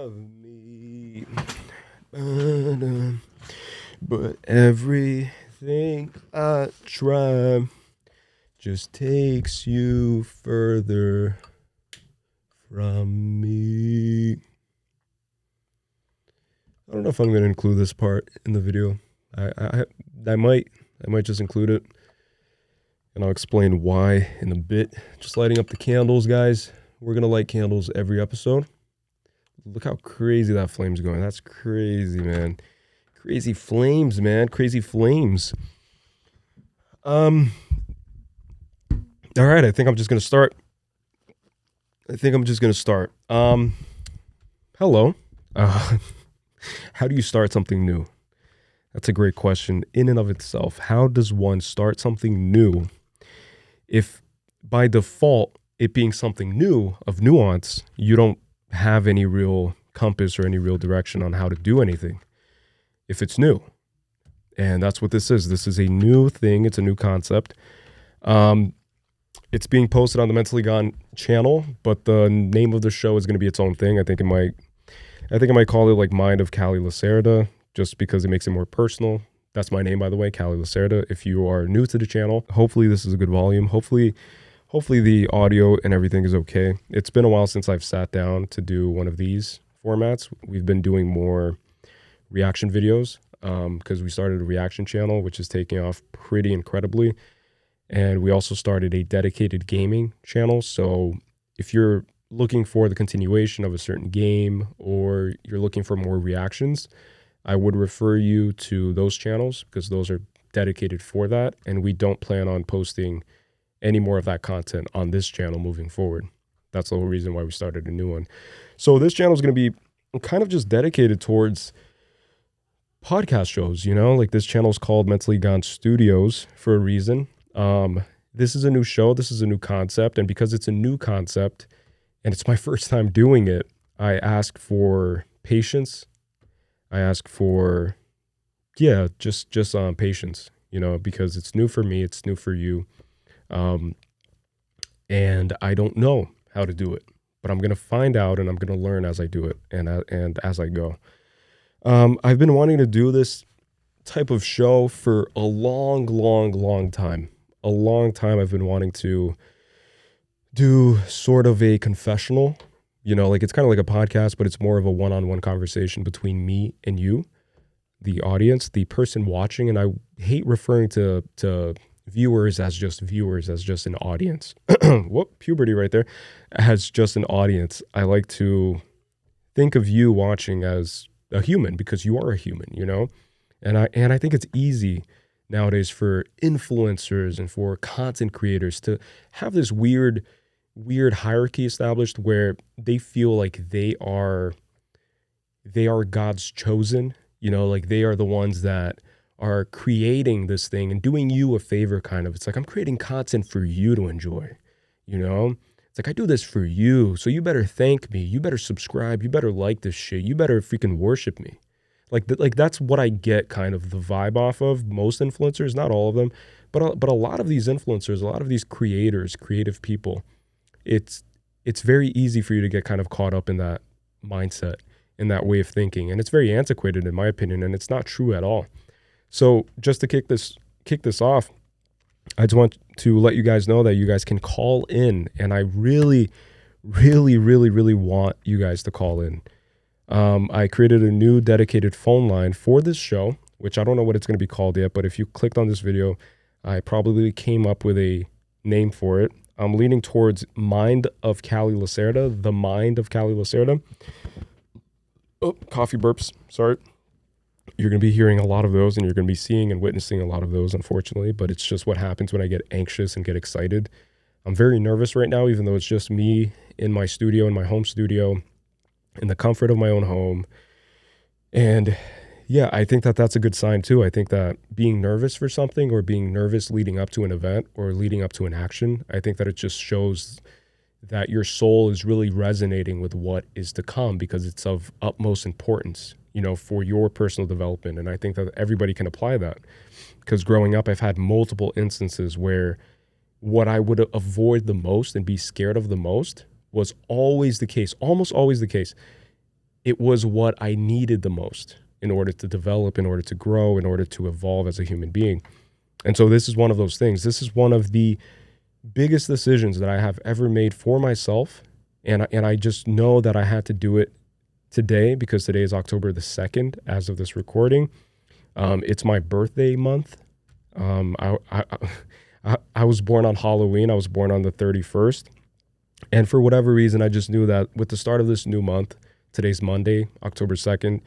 of me. But everything I try just takes you further from me. I don't know if I'm going to include this part in the video. I might just include it, and I'll explain why in a bit. Just lighting up the candles, guys. We're going to light candles every episode. Look how crazy that flame's going. That's crazy, man. Crazy flames, man. Crazy flames. All right, I think I'm just going to start. Hello. How do you start something new? That's a great question in and of itself. How does one start something new if by default, it being something new of nuance, you don't have any real compass or any real direction on how to do anything if it's new? And that's what this is. This is a new thing. It's a new concept. It's being posted on the Mentally Gone channel, but the name of the show is going to be its own thing. I think I might call it like Mind of Caley Lacerda, just because it makes it more personal. That's my name, by the way, Caley Lacerda. If you are new to the channel, hopefully this is a good volume. Hopefully the audio and everything is okay. It's been a while since I've sat down to do one of these formats. We've been doing more reaction videos because we started a reaction channel, which is taking off pretty incredibly. And we also started a dedicated gaming channel. So if you're looking for the continuation of a certain game or you're looking for more reactions, I would refer you to those channels because those are dedicated for that. And we don't plan on posting any more of that content on this channel moving forward. That's the whole reason why we started a new one. So this channel is going to be kind of just dedicated towards podcast shows, like this channel is called Mentally Gone Studios for a reason. This is a new show. This is a new concept. And because it's a new concept and it's my first time doing it, I ask for patience. I ask for, just patience, because it's new for me. It's new for you. And I don't know how to do it, but I'm going to find out and I'm going to learn as I do it and as I go. I've been wanting to do this type of show for a long time. A long time I've been wanting to do sort of a confessional, it's kind of like a podcast, but it's more of a one-on-one conversation between me and you, the audience, the person watching. And I hate referring to viewers as just an audience. Whoop, puberty right there. As just an audience. I like to think of you watching as a human because you are a human, And I think it's easy nowadays for influencers and for content creators to have this weird hierarchy established where they feel like they are God's chosen, like they are the ones that are creating this thing and doing you a favor kind of. It's like, I'm creating content for you to enjoy, It's like, I do this for you, so you better thank me. You better subscribe. You better like this shit. You better freaking worship me. Like that's what I get kind of the vibe off of most influencers, not all of them, but a lot of these influencers, a lot of these creators, creative people, it's very easy for you to get kind of caught up in that mindset, in that way of thinking. And it's very antiquated in my opinion, and it's not true at all. So just to kick this off, I just want to let you guys know that you guys can call in, and I really want you guys to call in. I created a new dedicated phone line for this show, which I don't know what it's going to be called yet, but if you clicked on this video, I probably came up with a name for it. I'm leaning towards Mind of Caley Lacerda, the Mind of Caley Lacerda. Oh, coffee burps, sorry. You're going to be hearing a lot of those, and you're going to be seeing and witnessing a lot of those, unfortunately, but it's just what happens when I get anxious and get excited. I'm very nervous right now, even though it's just me in my studio, in my home studio, in the comfort of my own home. And yeah, I think that that's a good sign too. I think that being nervous for something or being nervous leading up to an event or leading up to an action, I think that it just shows that your soul is really resonating with what is to come because it's of utmost importance, for your personal development. And I think that everybody can apply that because growing up, I've had multiple instances where what I would avoid the most and be scared of the most was always the case, almost always the case. it was what I needed the most in order to develop, in order to grow, in order to evolve as a human being. And so this is one of those things. This is one of the biggest decisions that I have ever made for myself. And I just know that I had to do it today because today is October the 2nd as of this recording. It's my birthday month. I was born on Halloween. I was born on the 31st. And for whatever reason, I just knew that with the start of this new month, today's Monday, October 2nd,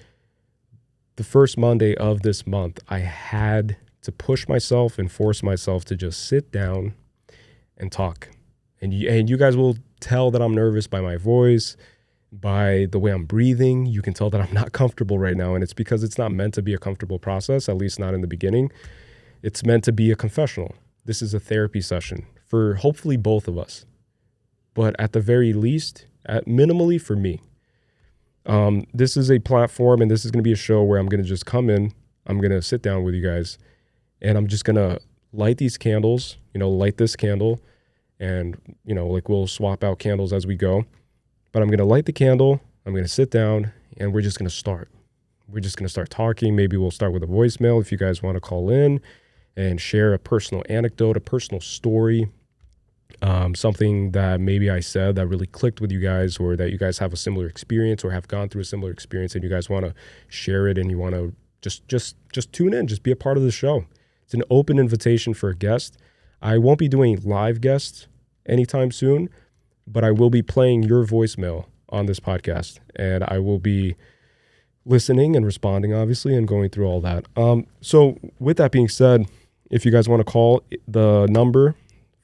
the first Monday of this month, I had to push myself and force myself to just sit down and talk. And you guys will tell that I'm nervous by my voice, by the way I'm breathing. You can tell that I'm not comfortable right now. And it's because it's not meant to be a comfortable process, at least not in the beginning. It's meant to be a confessional. This is a therapy session for hopefully both of us. But at the very least, minimally for me. This is a platform and this is going to be a show where I'm going to just come in. I'm going to sit down with you guys and I'm just going to light these candles, light this candle and, we'll swap out candles as we go. But I'm going to light the candle. I'm going to sit down and we're just going to start. We're just going to start talking. Maybe we'll start with a voicemail if you guys want to call in and share a personal anecdote, a personal story. Something that maybe I said that really clicked with you guys or that you guys have a similar experience or have gone through a similar experience and you guys want to share it and you want to just tune in, just be a part of the show. It's an open invitation for a guest. I won't be doing live guests anytime soon, but I will be playing your voicemail on this podcast and I will be listening and responding, obviously, and going through all that. So with that being said, if you guys want to call, the number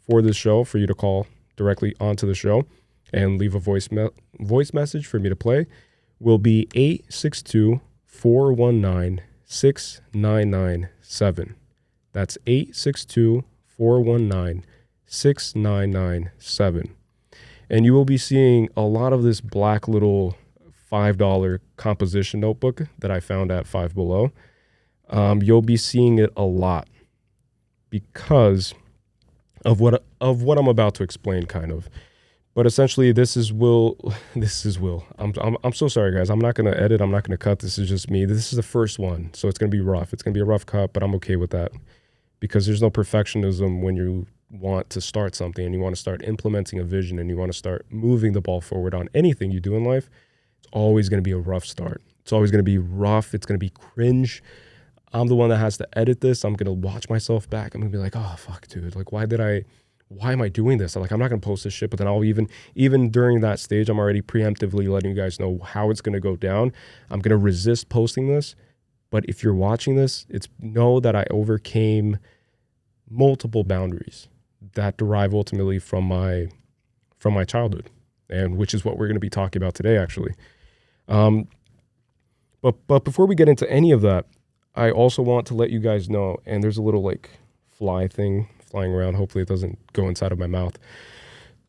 for this show, for you to call directly onto the show and leave a voice message for me to play, will be 862-419-6997. That's 862-419-6997. And you will be seeing a lot of this black little $5 composition notebook that I found at Five Below. You'll be seeing it a lot because of what I'm about to explain, kind of. But essentially, this is Will. I'm so sorry, guys. I'm not going to edit. I'm not going to cut. This is just me. This is the first one, so it's going to be rough. It's going to be a rough cut, but I'm okay with that because there's no perfectionism when you want to start something and you want to start implementing a vision and you want to start moving the ball forward on anything you do in life. It's always going to be a rough start. It's always going to be rough. It's going to be cringe. I'm the one that has to edit this. I'm going to watch myself back. I'm going to be like, oh, fuck, dude. Like, why am I doing this? I'm not going to post this shit. But then I'll even during that stage, I'm already preemptively letting you guys know how it's going to go down. I'm going to resist posting this. But if you're watching this, know that I overcame multiple boundaries that derive ultimately from my childhood, and which is what we're going to be talking about today, actually. But before we get into any of that, I also want to let you guys know, and there's a little fly thing flying around. Hopefully it doesn't go inside of my mouth.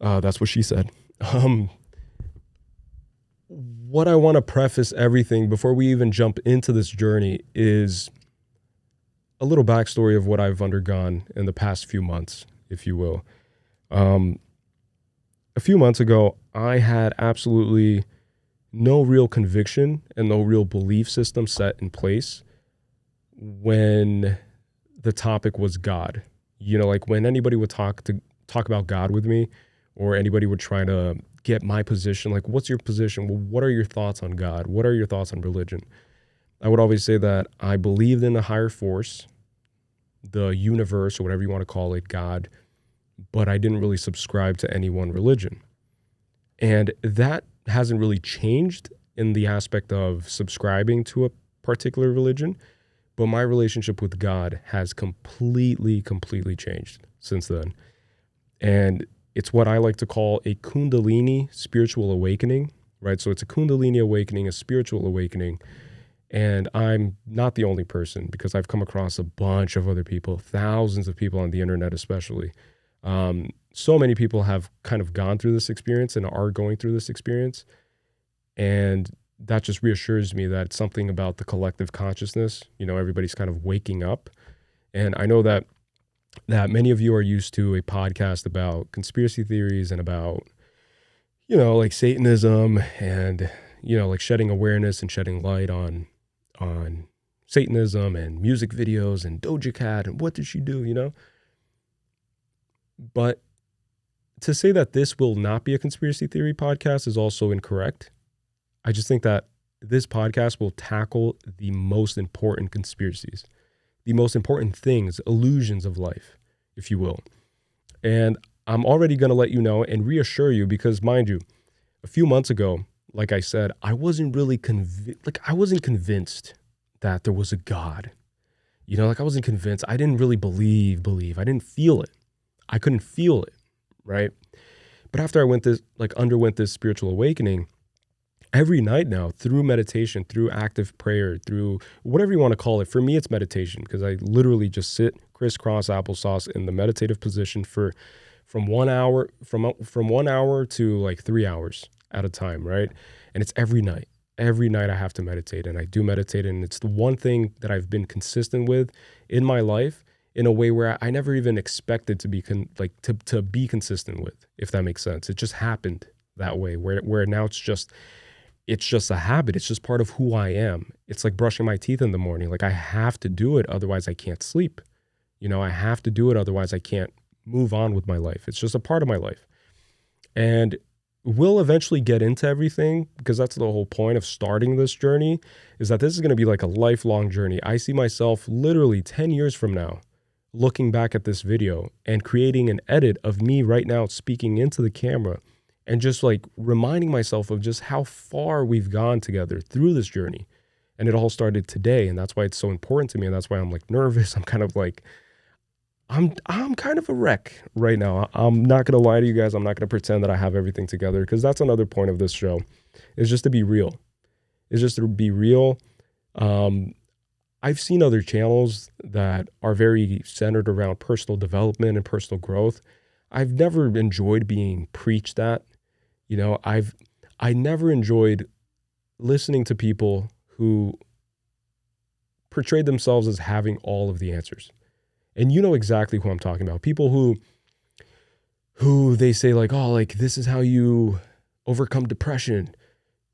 That's what she said. What I want to preface everything before we even jump into this journey is a little backstory of what I've undergone in the past few months, if you will. A few months ago, I had absolutely no real conviction and no real belief system set in place when the topic was God. When anybody would talk about God with me, or anybody would try to get my position, what's your position? Well, what are your thoughts on God? What are your thoughts on religion? I would always say that I believed in a higher force, the universe, or whatever you want to call it, God, but I didn't really subscribe to any one religion. And that hasn't really changed in the aspect of subscribing to a particular religion, but my relationship with God has completely changed since then. And it's what I like to call a Kundalini spiritual awakening, right? So it's a Kundalini awakening, a spiritual awakening. And I'm not the only person, because I've come across a bunch of other people, thousands of people on the internet especially. So many people have kind of gone through this experience and are going through this experience. And that just reassures me that it's something about the collective consciousness. Everybody's kind of waking up. And I know that many of you are used to a podcast about conspiracy theories and about, Satanism and, like shedding awareness and shedding light on Satanism and music videos and Doja Cat and what did she do. But to say that this will not be a conspiracy theory podcast is also incorrect. I just think that this podcast will tackle the most important conspiracies, the most important things, illusions of life, if you will. And I'm already going to let you know and reassure you because, mind you, a few months ago, like I said, I wasn't really I wasn't convinced that there was a God. I wasn't convinced. I didn't really believe. I didn't feel it. I couldn't feel it, right? But after I underwent this spiritual awakening, every night now, through meditation, through active prayer, through whatever you want to call it, for me, it's meditation because I literally just sit crisscross applesauce in the meditative position from 1 hour to like 3 hours at a time, right? And it's every night. Every night I have to meditate, and I do meditate, and it's the one thing that I've been consistent with in my life in a way where I never even expected to be to be consistent with, if that makes sense. It just happened that way where now it's just a habit. It's just part of who I am. It's like brushing my teeth in the morning. Like I have to do it, otherwise I can't sleep. I have to do it, otherwise I can't move on with my life. It's just a part of my life. And we'll eventually get into everything because that's the whole point of starting this journey, is that this is going to be like a lifelong journey. I see myself literally 10 years from now looking back at this video and creating an edit of me right now speaking into the camera and just like reminding myself of just how far we've gone together through this journey. And it all started today. And that's why it's so important to me. And that's why I'm like nervous. I'm kind of like, I'm kind of a wreck right now. I'm not going to lie to you guys. I'm not going to pretend that I have everything together because that's another point of this show, is just to be real. It's just to be real. I've seen other channels that are very centered around personal development and personal growth. I've never enjoyed being preached at. I never enjoyed listening to people who portrayed themselves as having all of the answers. And you know exactly who I'm talking about. People who they say like, oh, like this is how you overcome depression.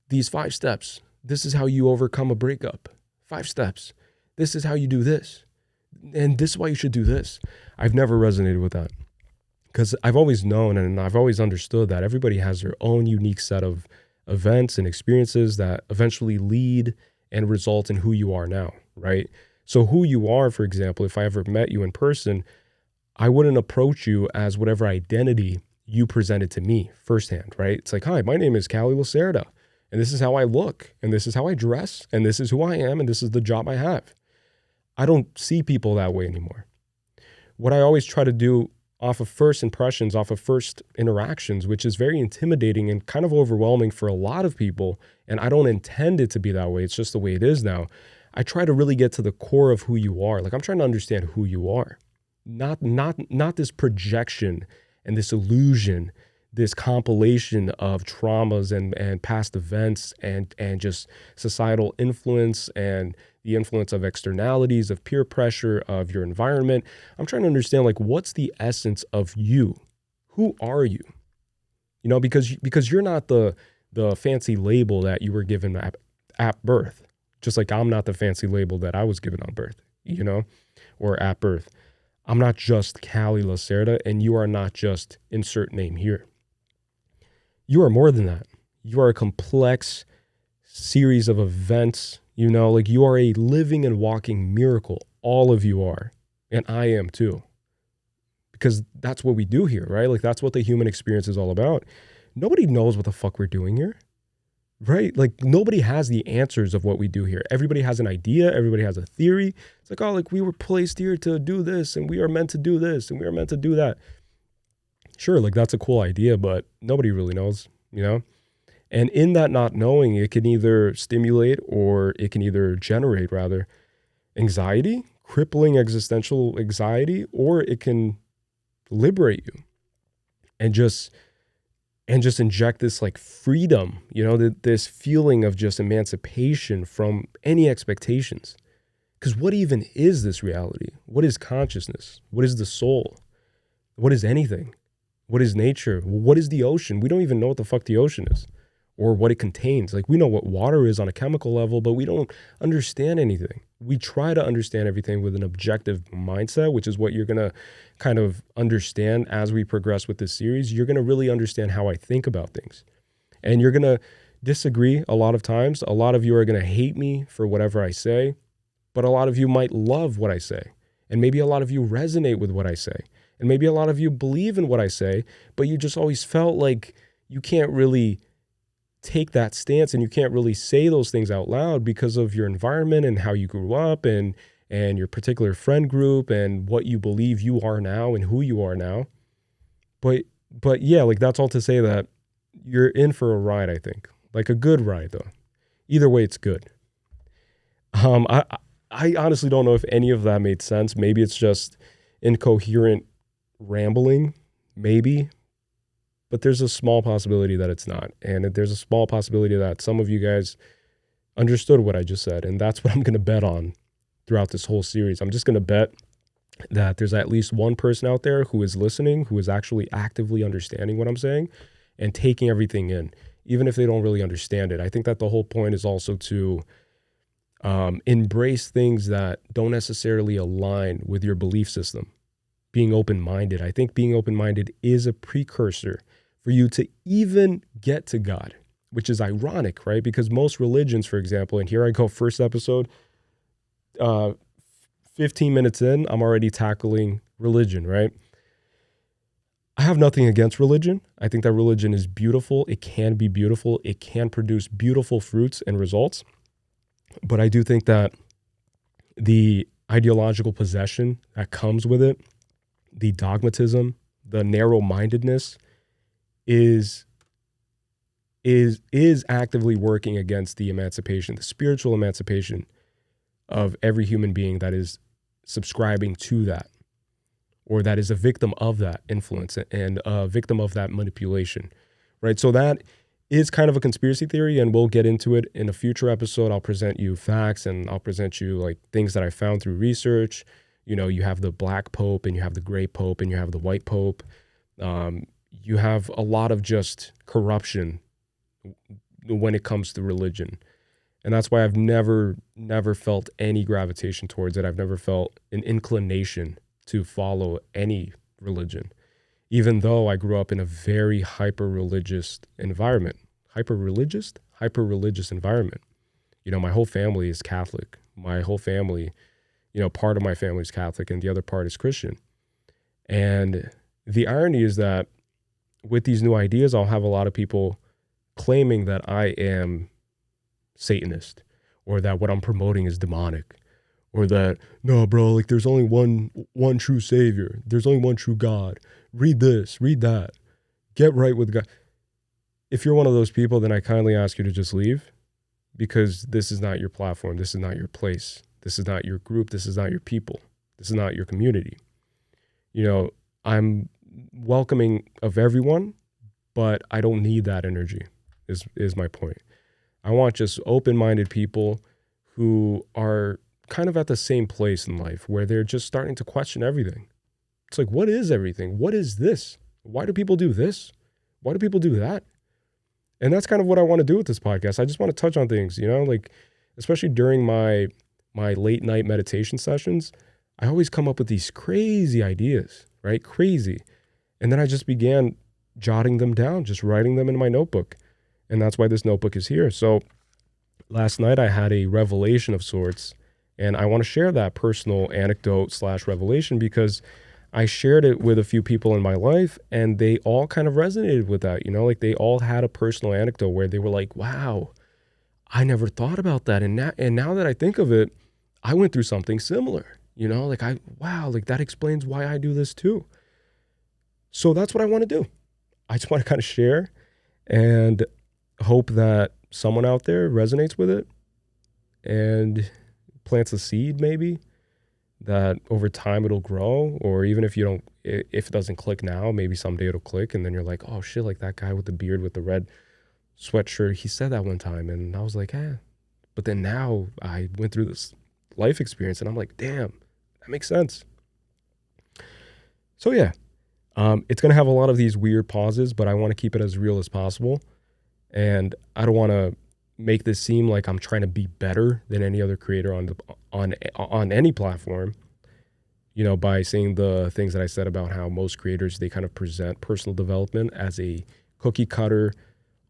These 5 steps. This is how you overcome a breakup. 5 steps. This is how you do this. And this is why you should do this. I've never resonated with that. Because I've always known and I've always understood that everybody has their own unique set of events and experiences that eventually lead and result in who you are now, right? So who you are, for example, if I ever met you in person, I wouldn't approach you as whatever identity you presented to me firsthand, right? It's like, hi, my name is Caley Lacerda, and this is how I look, and this is how I dress, and this is who I am, and this is the job I have. I don't see people that way anymore. What I always try to do off of first impressions, off of first interactions, which is very intimidating and kind of overwhelming for a lot of people, and I don't intend it to be that way. It's just the way it is now. I try to really get to the core of who you are. Like I'm trying to understand who you are, not this projection and this illusion, this compilation of traumas and past events and just societal influence and the influence of externalities, of peer pressure, of your environment. I'm trying to understand like what's the essence of you? Who are you? Because you're not the fancy label that you were given at birth. Just like I'm not the fancy label that I was given on birth, or at birth. I'm not just Caley Lacerda, and you are not just insert name here. You are more than that. You are a complex series of events, like you are a living and walking miracle. All of you are, and I am too. Because that's what we do here, right? Like that's what the human experience is all about. Nobody knows what the fuck we're doing here. Right? Like nobody has the answers of what we do here. Everybody has an idea. Everybody has a theory. It's like, oh, like we were placed here to do this and we are meant to do this and we are meant to do that. Sure, like that's a cool idea, but nobody really knows, And in that not knowing, it can either stimulate or it can either generate rather anxiety, crippling existential anxiety, or it can liberate you and just inject this like freedom, this feeling of just emancipation from any expectations. Because what even is this reality? What is consciousness? What is the soul? What is anything? What is nature? What is the ocean? We don't even know what the fuck the ocean is. or what it contains. Like, we know what water is on a chemical level, but we don't understand anything. We try to understand everything with an objective mindset, which is what you're going to kind of understand as we progress with this series. You're going to really understand how I think about things. And you're going to disagree a lot of times. A lot of you are going to hate me for whatever I say, but a lot of you might love what I say. And maybe a lot of you resonate with what I say. And maybe a lot of you believe in what I say, but you just always felt like you can't really take that stance and you can't really say those things out loud because of your environment and how you grew up and your particular friend group and what you believe you are now and who you are now. But yeah, like, that's all to say that you're in for a ride, I think. Like, a good ride, though. Either way, it's good. I honestly don't know if any of that made sense. Maybe it's just incoherent rambling, maybe. But there's a small possibility that it's not. And there's a small possibility that some of you guys understood what I just said. And that's what I'm going to bet on throughout this whole series. I'm just going to bet that there's at least one person out there who is listening, who is actually actively understanding what I'm saying and taking everything in, even if they don't really understand it. I think that the whole point is also to embrace things that don't necessarily align with your belief system. Being open-minded. I think being open-minded is a precursor for you to even get to God, which is ironic, right? Because most religions, for example, and here I go, first episode, 15 minutes in, I'm already tackling religion, right? I have nothing against religion. I think that religion is beautiful. It can be beautiful. It can produce beautiful fruits and results. But I do think that the ideological possession that comes with it, the dogmatism, the narrow-mindedness is actively working against the emancipation, the spiritual emancipation of every human being that is subscribing to that, or that is a victim of that influence and a victim of that manipulation, right? So that is kind of a conspiracy theory, and we'll get into it in a future episode. I'll present you facts, and I'll present you like things that I found through research. You know, you have the black pope, and you have the gray pope, and you have the white pope. You have a lot of just corruption when it comes to religion. And that's why I've never felt any gravitation towards it. I've never felt an inclination to follow any religion, even though I grew up in a very hyper-religious environment. Hyper-religious environment. You know, my whole family is Catholic. My whole family, you know, part of my family is Catholic and the other part is Christian. And the irony is that with these new ideas, I'll have a lot of people claiming that I am Satanist, or that what I'm promoting is demonic, or that, no, bro, like, there's only one true savior. There's only one true God. Read this, read that. Get right with God. If you're one of those people, then I kindly ask you to just leave, because this is not your platform. This is not your place. This is not your group. This is not your people. This is not your community. You know, I'm welcoming of everyone, but I don't need that energy, is my point. I want just open-minded people who are kind of at the same place in life where they're just starting to question everything. It's like, what is everything? What is this? Why do people do this? Why do people do that? And that's kind of what I want to do with this podcast. I just want to touch on things, you know, like, especially during my late night meditation sessions, I always come up with these crazy ideas, right? Crazy. And then I just began jotting them down, just writing them in my notebook. And that's why this notebook is here. So last night I had a revelation of sorts, and I want to share that personal anecdote / revelation because I shared it with a few people in my life and they all kind of resonated with that. You know, like, they all had a personal anecdote where they were like, wow, I never thought about that. And now that I think of it, I went through something similar, you know, like, wow, like, that explains why I do this too. So that's what I want to do. I just want to kind of share and hope that someone out there resonates with it and plants a seed, maybe, that over time it'll grow. Or even if it doesn't click now, maybe someday it'll click, and then you're like, oh shit, like, that guy with the beard with the red sweatshirt, he said that one time, and I was like, but then now I went through this life experience and I'm like, damn, that makes sense. So yeah, it's gonna have a lot of these weird pauses, but I want to keep it as real as possible. And I don't want to make this seem like I'm trying to be better than any other creator on any platform, you know, by saying the things that I said about how most creators, they kind of present personal development as a cookie cutter,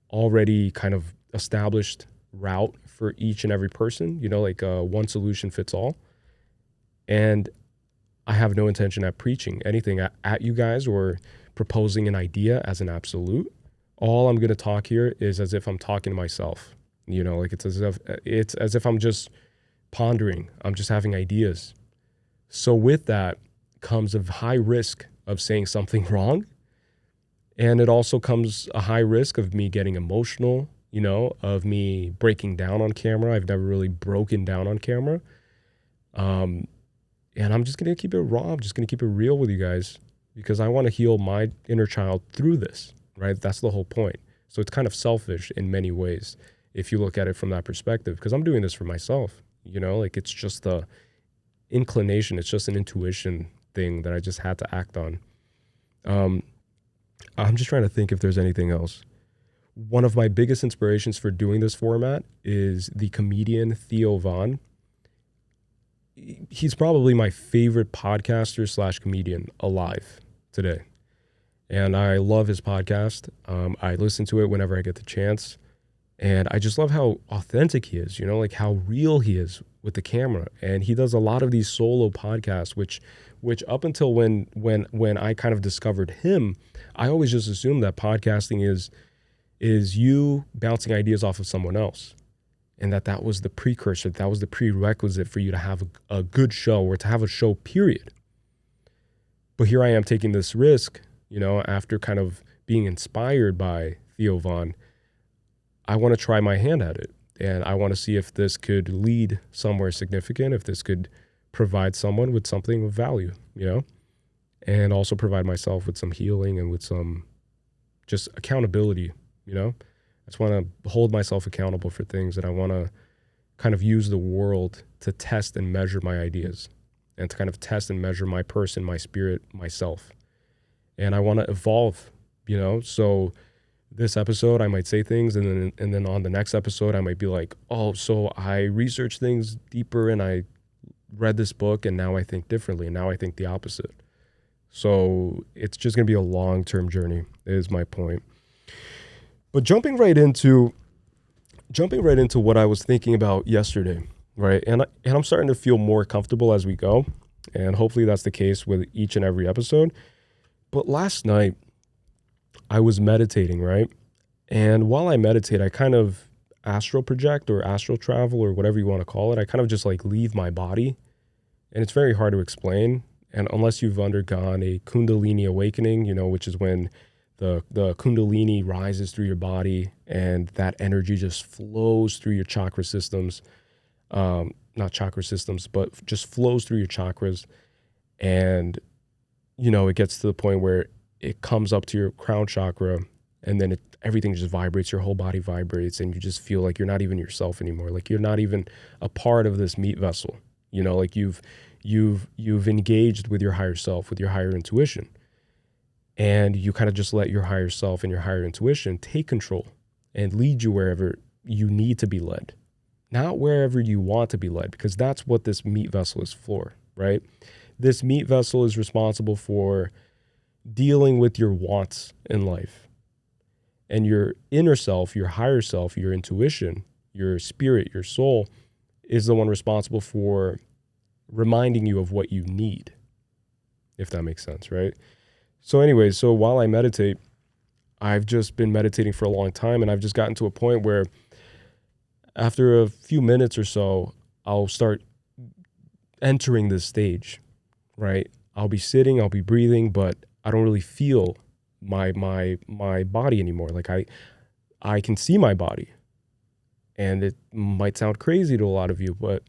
already kind of established route for each and every person, you know, like one solution fits all. And I have no intention at preaching anything at you guys or proposing an idea as an absolute. All I'm going to talk here is as if I'm talking to myself, you know, like it's as if I'm just pondering, I'm just having ideas. So with that comes a high risk of saying something wrong. And it also comes a high risk of me getting emotional, you know, of me breaking down on camera. I've never really broken down on camera. And I'm just going to keep it raw. I'm just going to keep it real with you guys because I want to heal my inner child through this, right? That's the whole point. So it's kind of selfish in many ways if you look at it from that perspective, because I'm doing this for myself, you know, like it's just the inclination. It's just an intuition thing that I just had to act on. I'm just trying to think if there's anything else. One of my biggest inspirations for doing this format is the comedian Theo Von. He's probably my favorite podcaster / comedian alive today. And I love his podcast. I listen to it whenever I get the chance. And I just love how authentic he is, you know, like how real he is with the camera. And he does a lot of these solo podcasts, which up until when I kind of discovered him, I always just assumed that podcasting is you bouncing ideas off of someone else. And that was the precursor, that was the prerequisite for you to have a good show or to have a show, period. But here I am taking this risk, you know, after kind of being inspired by Theo Von. I want to try my hand at it. And I want to see if this could lead somewhere significant, if this could provide someone with something of value, you know, and also provide myself with some healing and with some just accountability, you know. I just want to hold myself accountable for things, and I want to kind of use the world to test and measure my ideas and to kind of test and measure my person, my spirit, myself. And I want to evolve, you know. So this episode, I might say things, and then on the next episode, I might be like, oh, so I researched things deeper and I read this book and now I think differently, and now I think the opposite. So it's just going to be a long-term journey is my point. But jumping right into what I was thinking about yesterday, right? And I'm starting to feel more comfortable as we go, and hopefully that's the case with each and every episode. But last night I was meditating, right? And while I meditate, I kind of astral project or astral travel or whatever you want to call it. I kind of just like leave my body, and it's very hard to explain. And unless you've undergone a Kundalini awakening, you know, which is when the Kundalini rises through your body and that energy just flows through your chakra systems, not chakra systems, but just flows through your chakras. And, you know, it gets to the point where it comes up to your crown chakra, and then everything just vibrates, your whole body vibrates, and you just feel like you're not even yourself anymore. Like you're not even a part of this meat vessel, you know, like you've engaged with your higher self, with your higher intuition. And you kind of just let your higher self and your higher intuition take control and lead you wherever you need to be led, not wherever you want to be led, because that's what this meat vessel is for, right? This meat vessel is responsible for dealing with your wants in life. And your inner self, your higher self, your intuition, your spirit, your soul is the one responsible for reminding you of what you need, if that makes sense, right? So anyways, so while I meditate, I've just been meditating for a long time, and I've just gotten to a point where after a few minutes or so, I'll start entering this stage, right? I'll be sitting, I'll be breathing, but I don't really feel my body anymore. Like I can see my body, and it might sound crazy to a lot of you, but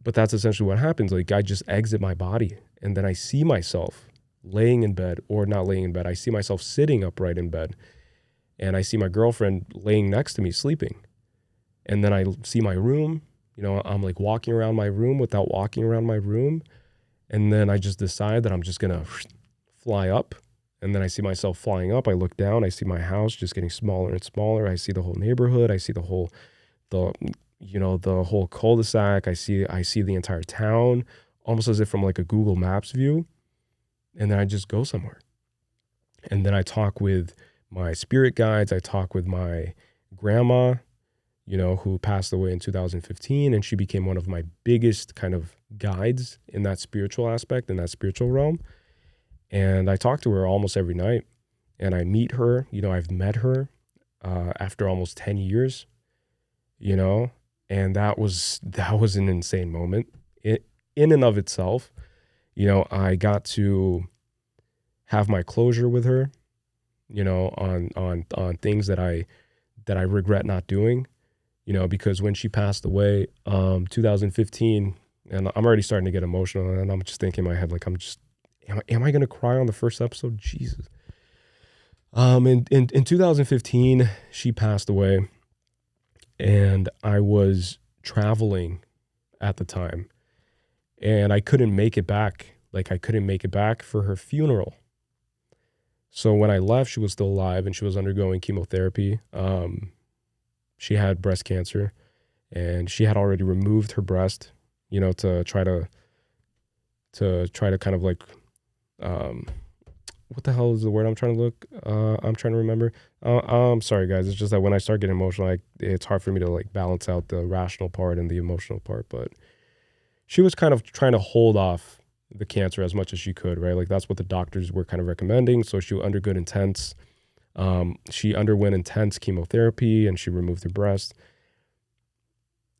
that's essentially what happens. Like I just exit my body, and then I see myself laying in bed, or not laying in bed. I see myself sitting upright in bed, and I see my girlfriend laying next to me sleeping. And then I see my room, you know, I'm like walking around my room without walking around my room. And then I just decide that I'm just going to fly up, And then I see myself flying up. I look down. I see my house just getting smaller and smaller. I see the whole neighborhood. I see the whole cul-de-sac. I see the entire town, almost as if from like a Google Maps view. And then I just go somewhere. And then I talk with my spirit guides. I talk with my grandma, who passed away in 2015. And she became one of my biggest kind of guides in that spiritual aspect, in that spiritual realm. And I talk to her almost every night. And I meet her. I've met her after almost 10 years, and that was an insane moment in and of itself. I got to have my closure with her, on things that I regret not doing, because when she passed away, 2015, and I'm already starting to get emotional, and I'm just thinking in my head, like, am I going to cry on the first episode? Jesus. In 2015, she passed away, and I was traveling at the time, and I couldn't make it back. Like, I couldn't make it back for her funeral. So when I left, she was still alive, and she was undergoing chemotherapy. She had breast cancer, and she had already removed her breast, to try to kind of like, what the hell is the word I'm trying to remember? I'm sorry, guys. It's just that when I start getting emotional, it's hard for me to like balance out the rational part and the emotional part. But she was kind of trying to hold off the cancer as much as she could, right? Like, that's what the doctors were kind of recommending. So she underwent intense chemotherapy, and she removed her breast.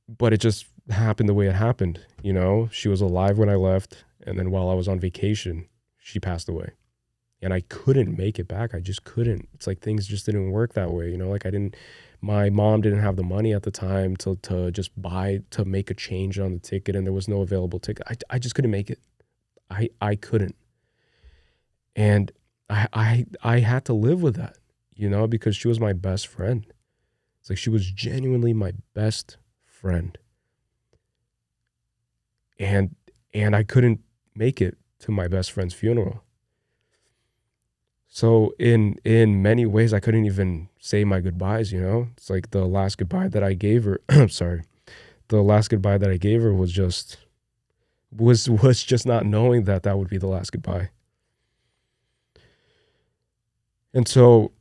But it just happened the way it happened. She was alive when I left, and then while I was on vacation, she passed away. And I couldn't make it back. I just couldn't. It's like things just didn't work that way. Like my mom didn't have the money at the time to just to make a change on the ticket, and there was no available ticket. I just couldn't make it. I couldn't. And I had to live with that, because she was my best friend. It's like she was genuinely my best friend. And I couldn't make it to my best friend's funeral. So in many ways, I couldn't even say my goodbyes, It's like the last goodbye that I gave her, the last goodbye that I gave her was just not knowing that would be the last goodbye. And so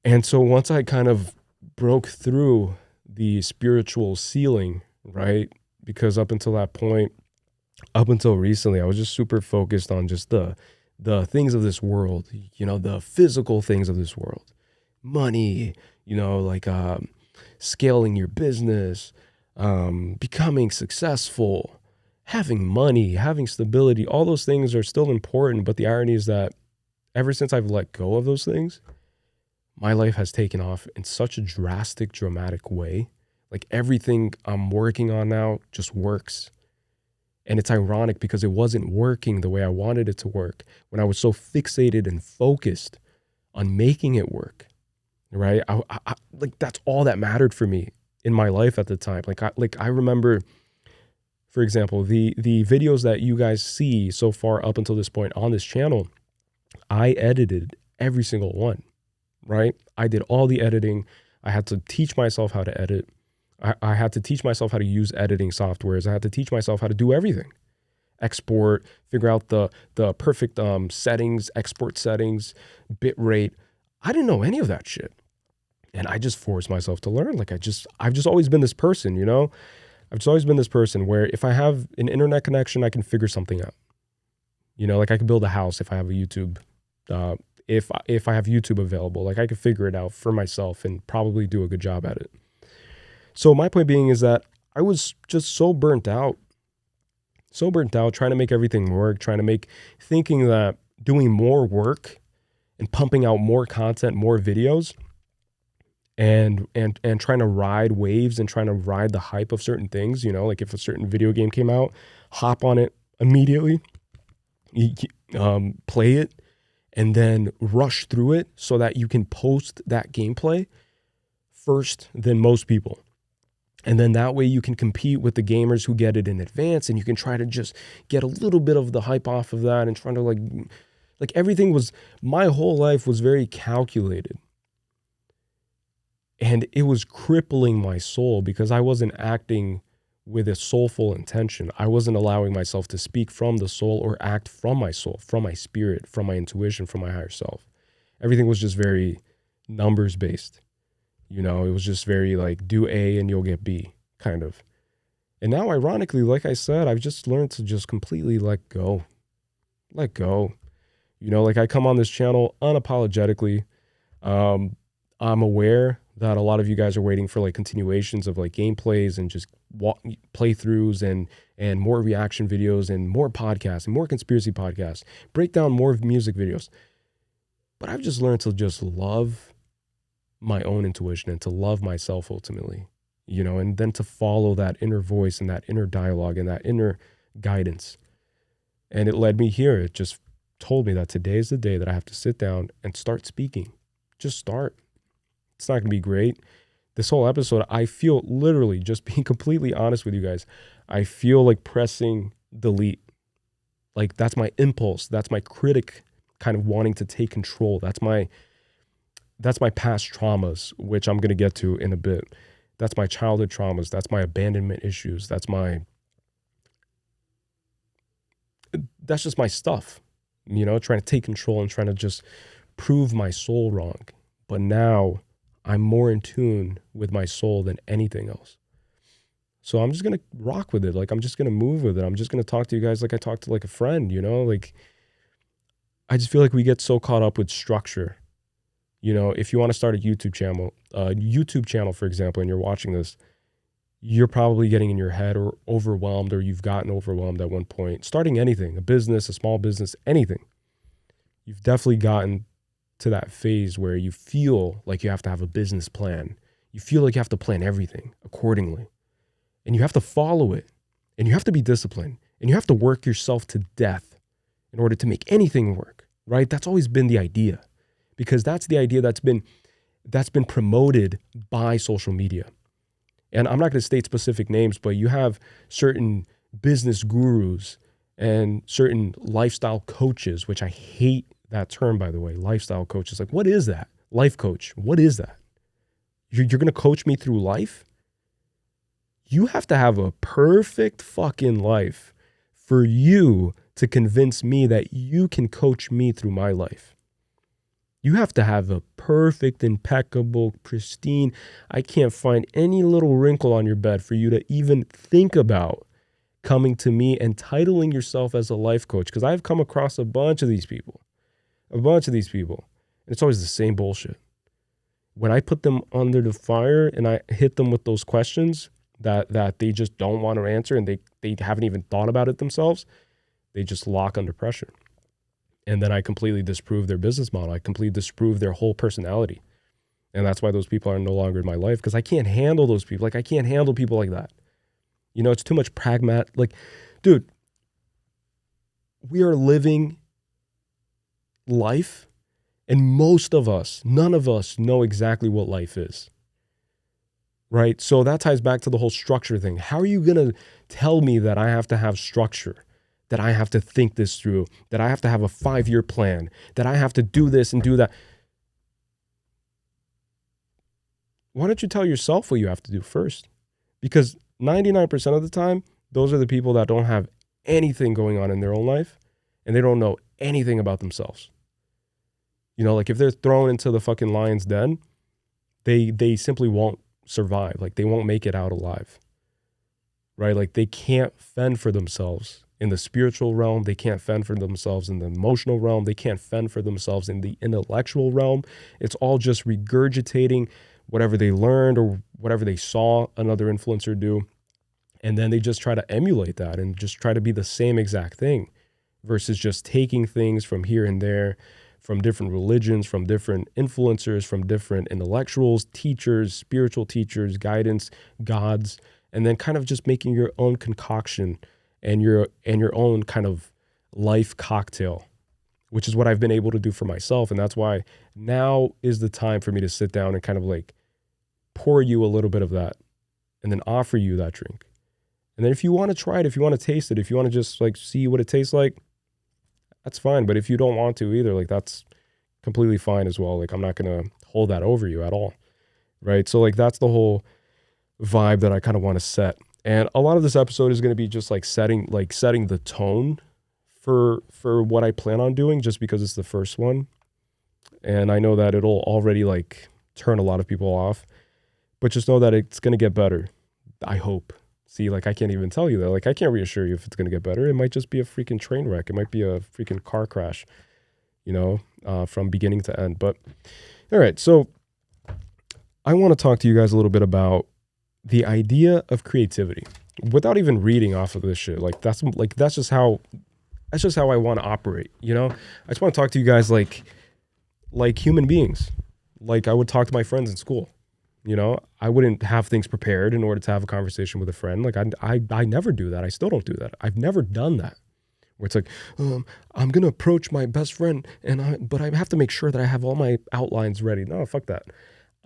once I kind of broke through the spiritual ceiling, right? Because up until that point, up until recently, I was just super focused on just the things of this world, the physical things of this world, money, like scaling your business, becoming successful, having money, having stability. All those things are still important. But the irony is that ever since I've let go of those things, my life has taken off in such a dramatic way. Like, everything I'm working on now just works. And it's ironic because it wasn't working the way I wanted it to work when I was so fixated and focused on making it work, right? I like, that's all that mattered for me in my life at the time. I remember, for example, the videos that you guys see so far up until this point on this channel, I edited every single one, right? I did all the editing. I had to teach myself how to edit. I had to teach myself how to use editing softwares. I had to teach myself how to do everything. Export, figure out the perfect settings, export settings, bit rate. I didn't know any of that shit. And I just forced myself to learn. Like, I've just always been this person, I've just always been this person where if I have an internet connection, I can figure something out. Like, I could build a house if I have a YouTube, if I have YouTube available. Like, I could figure it out for myself and probably do a good job at it. So my point being is that I was just so burnt out, trying to make everything work, thinking that doing more work and pumping out more content, more videos, and trying to ride waves and trying to ride the hype of certain things, like if a certain video game came out, hop on it immediately, play it, and then rush through it so that you can post that gameplay first than most people. And then that way you can compete with the gamers who get it in advance, and you can try to just get a little bit of the hype off of that and trying to like Like my whole life was very calculated. And it was crippling my soul because I wasn't acting with a soulful intention. I wasn't allowing myself to speak from the soul or act from my soul, from my spirit, from my intuition, from my higher self. Everything was just very numbers based. It was just very like, do A and you'll get B, kind of. And now, ironically, like I said, I've just learned to just completely let go. Let go. Like I come on this channel unapologetically. I'm aware that a lot of you guys are waiting for like continuations of like gameplays and just playthroughs and more reaction videos and more podcasts and more conspiracy podcasts, break down more music videos. But I've just learned to just love my own intuition and to love myself ultimately, and then to follow that inner voice and that inner dialogue and that inner guidance. And it led me here. It just told me that today is the day that I have to sit down and start speaking. Just start. It's not going to be great. This whole episode, I feel literally, just being completely honest with you guys, I feel like pressing delete. Like that's my impulse. That's my critic kind of wanting to take control. That's my past traumas, which I'm going to get to in a bit. That's my childhood traumas. That's my abandonment issues. That's just my stuff, trying to take control and trying to just prove my soul wrong. But now I'm more in tune with my soul than anything else. So I'm just going to rock with it. Like, I'm just going to move with it. I'm just going to talk to you guys like I talk to like a friend, like I just feel like we get so caught up with structure. If you want to start a YouTube channel, for example, and you're watching this, you're probably getting in your head or overwhelmed, or you've gotten overwhelmed at one point. Starting anything, a business, a small business, anything. You've definitely gotten to that phase where you feel like you have to have a business plan. You feel like you have to plan everything accordingly. And you have to follow it. And you have to be disciplined. And you have to work yourself to death in order to make anything work, right? That's always been the idea. Because that's the idea that's been promoted by social media. And I'm not going to state specific names, but you have certain business gurus and certain lifestyle coaches, which I hate that term, by the way, lifestyle coaches. Like, what is that? Life coach. What is that? You're going to coach me through life? You have to have a perfect fucking life for you to convince me that you can coach me through my life. You have to have a perfect, impeccable, pristine, I can't find any little wrinkle on your bed for you to even think about coming to me and titling yourself as a life coach. Because I've come across a bunch of these people. And it's always the same bullshit. When I put them under the fire and I hit them with those questions that they just don't want to answer and they haven't even thought about it themselves, they just lock under pressure. And then I completely disprove their business model. I completely disprove their whole personality. And that's why those people are no longer in my life, because I can't handle those people. Like, I can't handle people like that. It's too much pragmatic. Like, dude, we are living life, and none of us know exactly what life is. Right? So that ties back to the whole structure thing. How are you going to tell me that I have to have structure? That I have to think this through, that I have to have a 5-year plan, that I have to do this and do that. Why don't you tell yourself what you have to do first? Because 99% of the time, those are the people that don't have anything going on in their own life and they don't know anything about themselves. Like if they're thrown into the fucking lion's den, they simply won't survive. Like they won't make it out alive, right? Like they can't fend for themselves. In the spiritual realm, they can't fend for themselves. In the emotional realm, they can't fend for themselves. In the intellectual realm, it's all just regurgitating whatever they learned or whatever they saw another influencer do. And then they just try to emulate that and just try to be the same exact thing versus just taking things from here and there, from different religions, from different influencers, from different intellectuals, teachers, spiritual teachers, guidance, gods, and then kind of just making your own concoction and your own kind of life cocktail, which is what I've been able to do for myself. And that's why now is the time for me to sit down and kind of like pour you a little bit of that and then offer you that drink. And then if you want to try it, if you want to taste it, if you want to just like see what it tastes like, that's fine. But if you don't want to either, like that's completely fine as well. Like I'm not going to hold that over you at all. Right. So like that's the whole vibe that I kind of want to set. And a lot of this episode is going to be just like setting the tone for what I plan on doing, just because it's the first one. And I know that it'll already like turn a lot of people off, but just know that it's going to get better. I hope. See, like I can't even tell you that. Like I can't reassure you if it's going to get better. It might just be a freaking train wreck. It might be a freaking car crash, from beginning to end. But all right, so I want to talk to you guys a little bit about the idea of creativity without even reading off of this shit. That's just how I want to operate. I just want to talk to you guys like human beings. Like I would talk to my friends in school. I wouldn't have things prepared in order to have a conversation with a friend. Like I never do that. I still don't do that. I've never done that. Where it's like, I'm gonna approach my best friend, but I have to make sure that I have all my outlines ready. No, fuck that.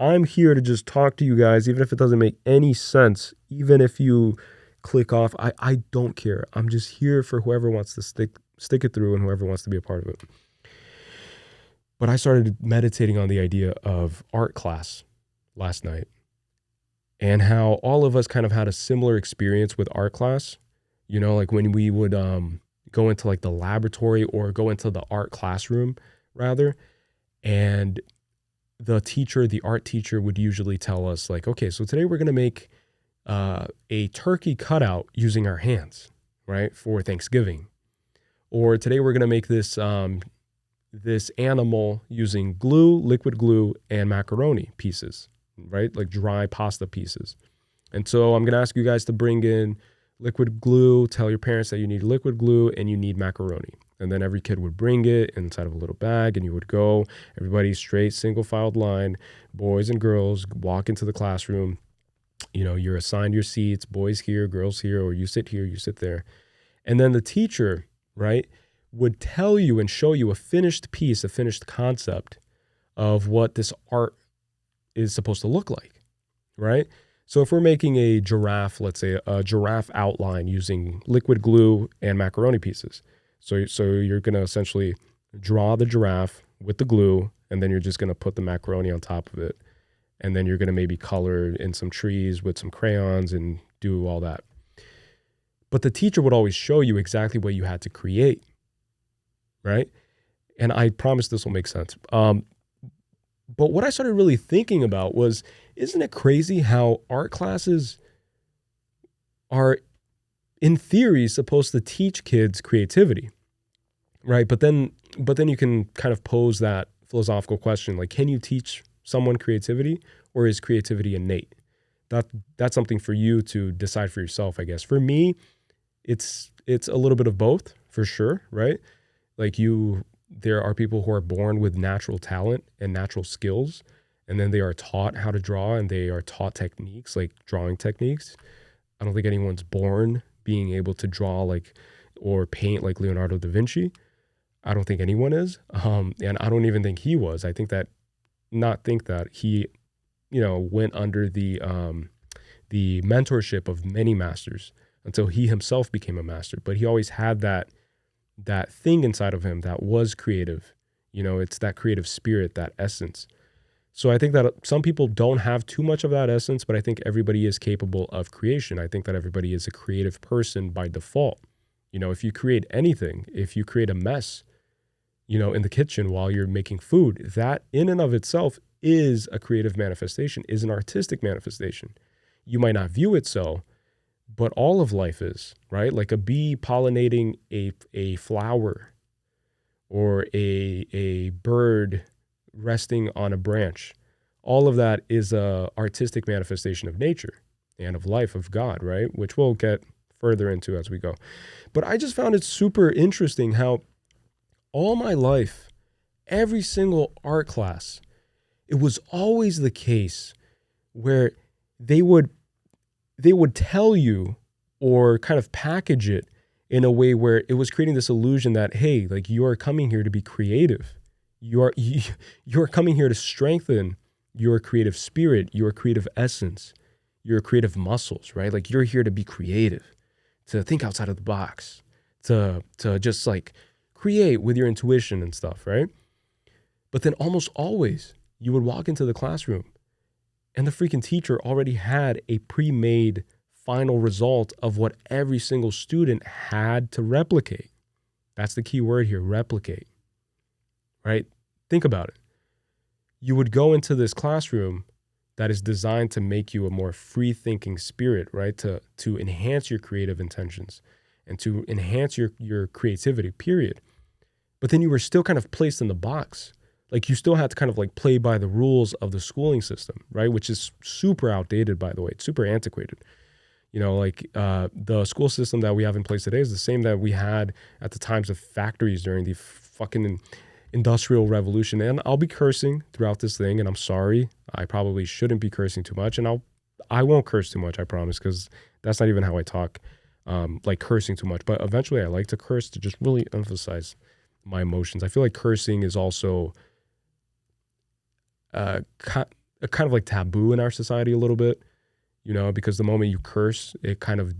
I'm here to just talk to you guys, even if it doesn't make any sense, even if you click off. I don't care. I'm just here for whoever wants to stick it through and whoever wants to be a part of it. But I started meditating on the idea of art class last night and how all of us kind of had a similar experience with art class. Like when we would go into like the laboratory or go into the art classroom rather, and the art teacher would usually tell us like, okay, so today we're going to make a turkey cutout using our hands, right, for Thanksgiving. Or today we're going to make this animal using glue, liquid glue, and macaroni pieces, right, like dry pasta pieces. And so I'm going to ask you guys to bring in liquid glue, tell your parents that you need liquid glue and you need macaroni. And then every kid would bring it inside of a little bag and you would go, everybody straight, single filed line, boys and girls walk into the classroom. You're assigned your seats, boys here, girls here, or you sit here, you sit there. And then the teacher, right, would tell you and show you a finished piece, a finished concept of what this art is supposed to look like, right? So if we're making a giraffe, let's say a giraffe outline using liquid glue and macaroni pieces. So you're going to essentially draw the giraffe with the glue, and then you're just going to put the macaroni on top of it. And then you're going to maybe color in some trees with some crayons and do all that. But the teacher would always show you exactly what you had to create, right? And I promise this will make sense. But what I started really thinking about was, isn't it crazy how art classes are, in theory, supposed to teach kids creativity, right? But then you can kind of pose that philosophical question, like, can you teach someone creativity, or is creativity innate? That's something for you to decide for yourself, I guess. For me, it's a little bit of both, for sure, right? Like there are people who are born with natural talent and natural skills, and then they are taught how to draw and they are taught techniques, like drawing techniques. I don't think anyone's born being able to draw or paint like Leonardo da Vinci. I don't think anyone is. And I don't even think he was. I think that he, went under the mentorship of many masters until he himself became a master. But he always had that thing inside of him that was creative. It's that creative spirit, that essence. So I think that some people don't have too much of that essence, but I think everybody is capable of creation. I think that everybody is a creative person by default. If you create anything, if you create a mess, in the kitchen while you're making food, that in and of itself is a creative manifestation, is an artistic manifestation. You might not view it so, but all of life is, right? Like a bee pollinating a flower, or a bird resting on a branch. All of that is a artistic manifestation of nature and of life, of God, right? Which we'll get further into as we go. But I just found it super interesting how all my life, every single art class, it was always the case where they would tell you or kind of package it in a way where it was creating this illusion that, hey, like you are coming here to be creative. You're coming here to strengthen your creative spirit, your creative essence, your creative muscles, right? Like you're here to be creative, to think outside of the box, to just like create with your intuition and stuff, right? But then almost always you would walk into the classroom and the freaking teacher already had a pre-made final result of what every single student had to replicate. That's the key word here, replicate, right? Think about it. You would go into this classroom that is designed to make you a more free-thinking spirit, right? To enhance your creative intentions and to enhance your creativity, period. But then you were still kind of placed in the box. Like you still had to kind of like play by the rules of the schooling system, right? Which is super outdated, by the way. It's super antiquated. You know, like the school system that we have in place today is the same that we had at the times of factories during the fucking industrial revolution. And I'll be cursing throughout this thing, and I'm sorry. I probably shouldn't be cursing too much, and I won't curse too much, I promise, because that's not even how I talk, like cursing too much. But eventually I like to curse to just really emphasize my emotions. I feel like cursing is also kind of like taboo in our society a little bit, you know, because the moment you curse, it kind of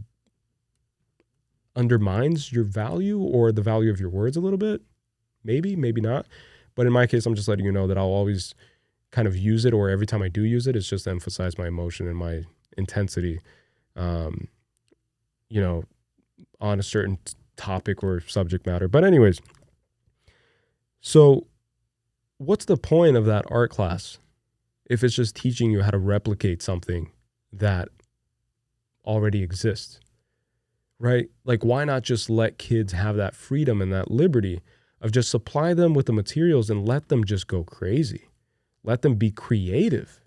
undermines your value or the value of your words a little bit. Maybe not. But in my case, I'm just letting you know that I'll always kind of use it, or every time I do use it, it's just to emphasize my emotion and my intensity, you know, on a certain topic or subject matter. But anyways, so what's the point of that art class if it's just teaching you how to replicate something that already exists, right? Like, why not just let kids have that freedom and that liberty of just supply them with the materials and let them just go crazy? Let them be creative,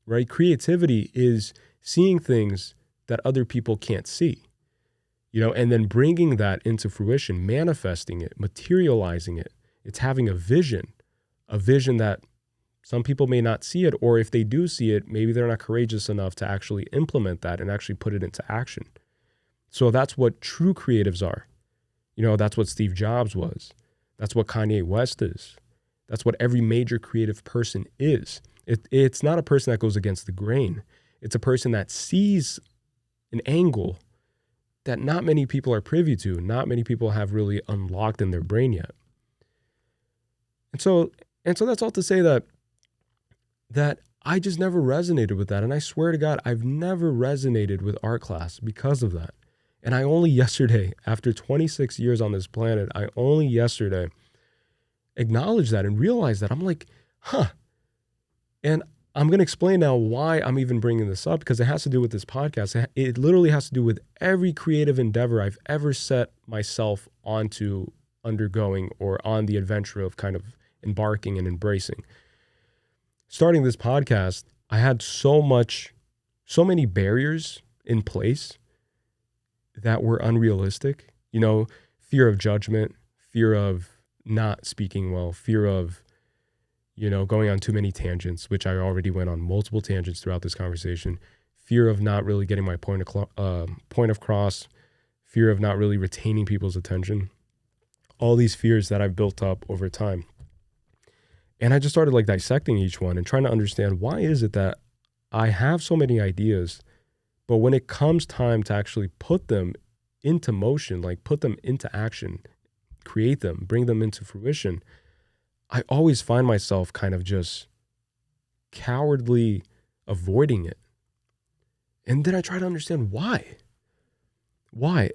right? Creativity is seeing things that other people can't see, you know, and then bringing that into fruition, manifesting it, materializing it. It's having a vision that some people may not see it, or if they do see it, maybe they're not courageous enough to actually implement that and actually put it into action. So that's what true creatives are. You know, that's what Steve Jobs was. That's what Kanye West is. That's what every major creative person is. It's not a person that goes against the grain. It's a person that sees an angle that not many people are privy to, not many people have really unlocked in their brain yet. And so that's all to say that I just never resonated with that. And I swear to God, I've never resonated with art class because of that. And I only yesterday, after 26 years on this planet, I only yesterday acknowledged that and realized that. I'm like, huh. And I'm going to explain now why I'm even bringing this up, because it has to do with this podcast. It literally has to do with every creative endeavor I've ever set myself onto undergoing, or on the adventure of kind of embarking and embracing. Starting this podcast, I had so many barriers in place that were unrealistic. You know, fear of judgment, fear of not speaking well, fear of, you know, going on too many tangents, which I already went on multiple tangents throughout this conversation, fear of not really getting my point across, fear of not really retaining people's attention, all these fears that I've built up over time. And I just started like dissecting each one and trying to understand, why is it that I have so many ideas, but when it comes time to actually put them into motion, like put them into action, create them, bring them into fruition, I always find myself kind of just cowardly avoiding it. And then I try to understand why.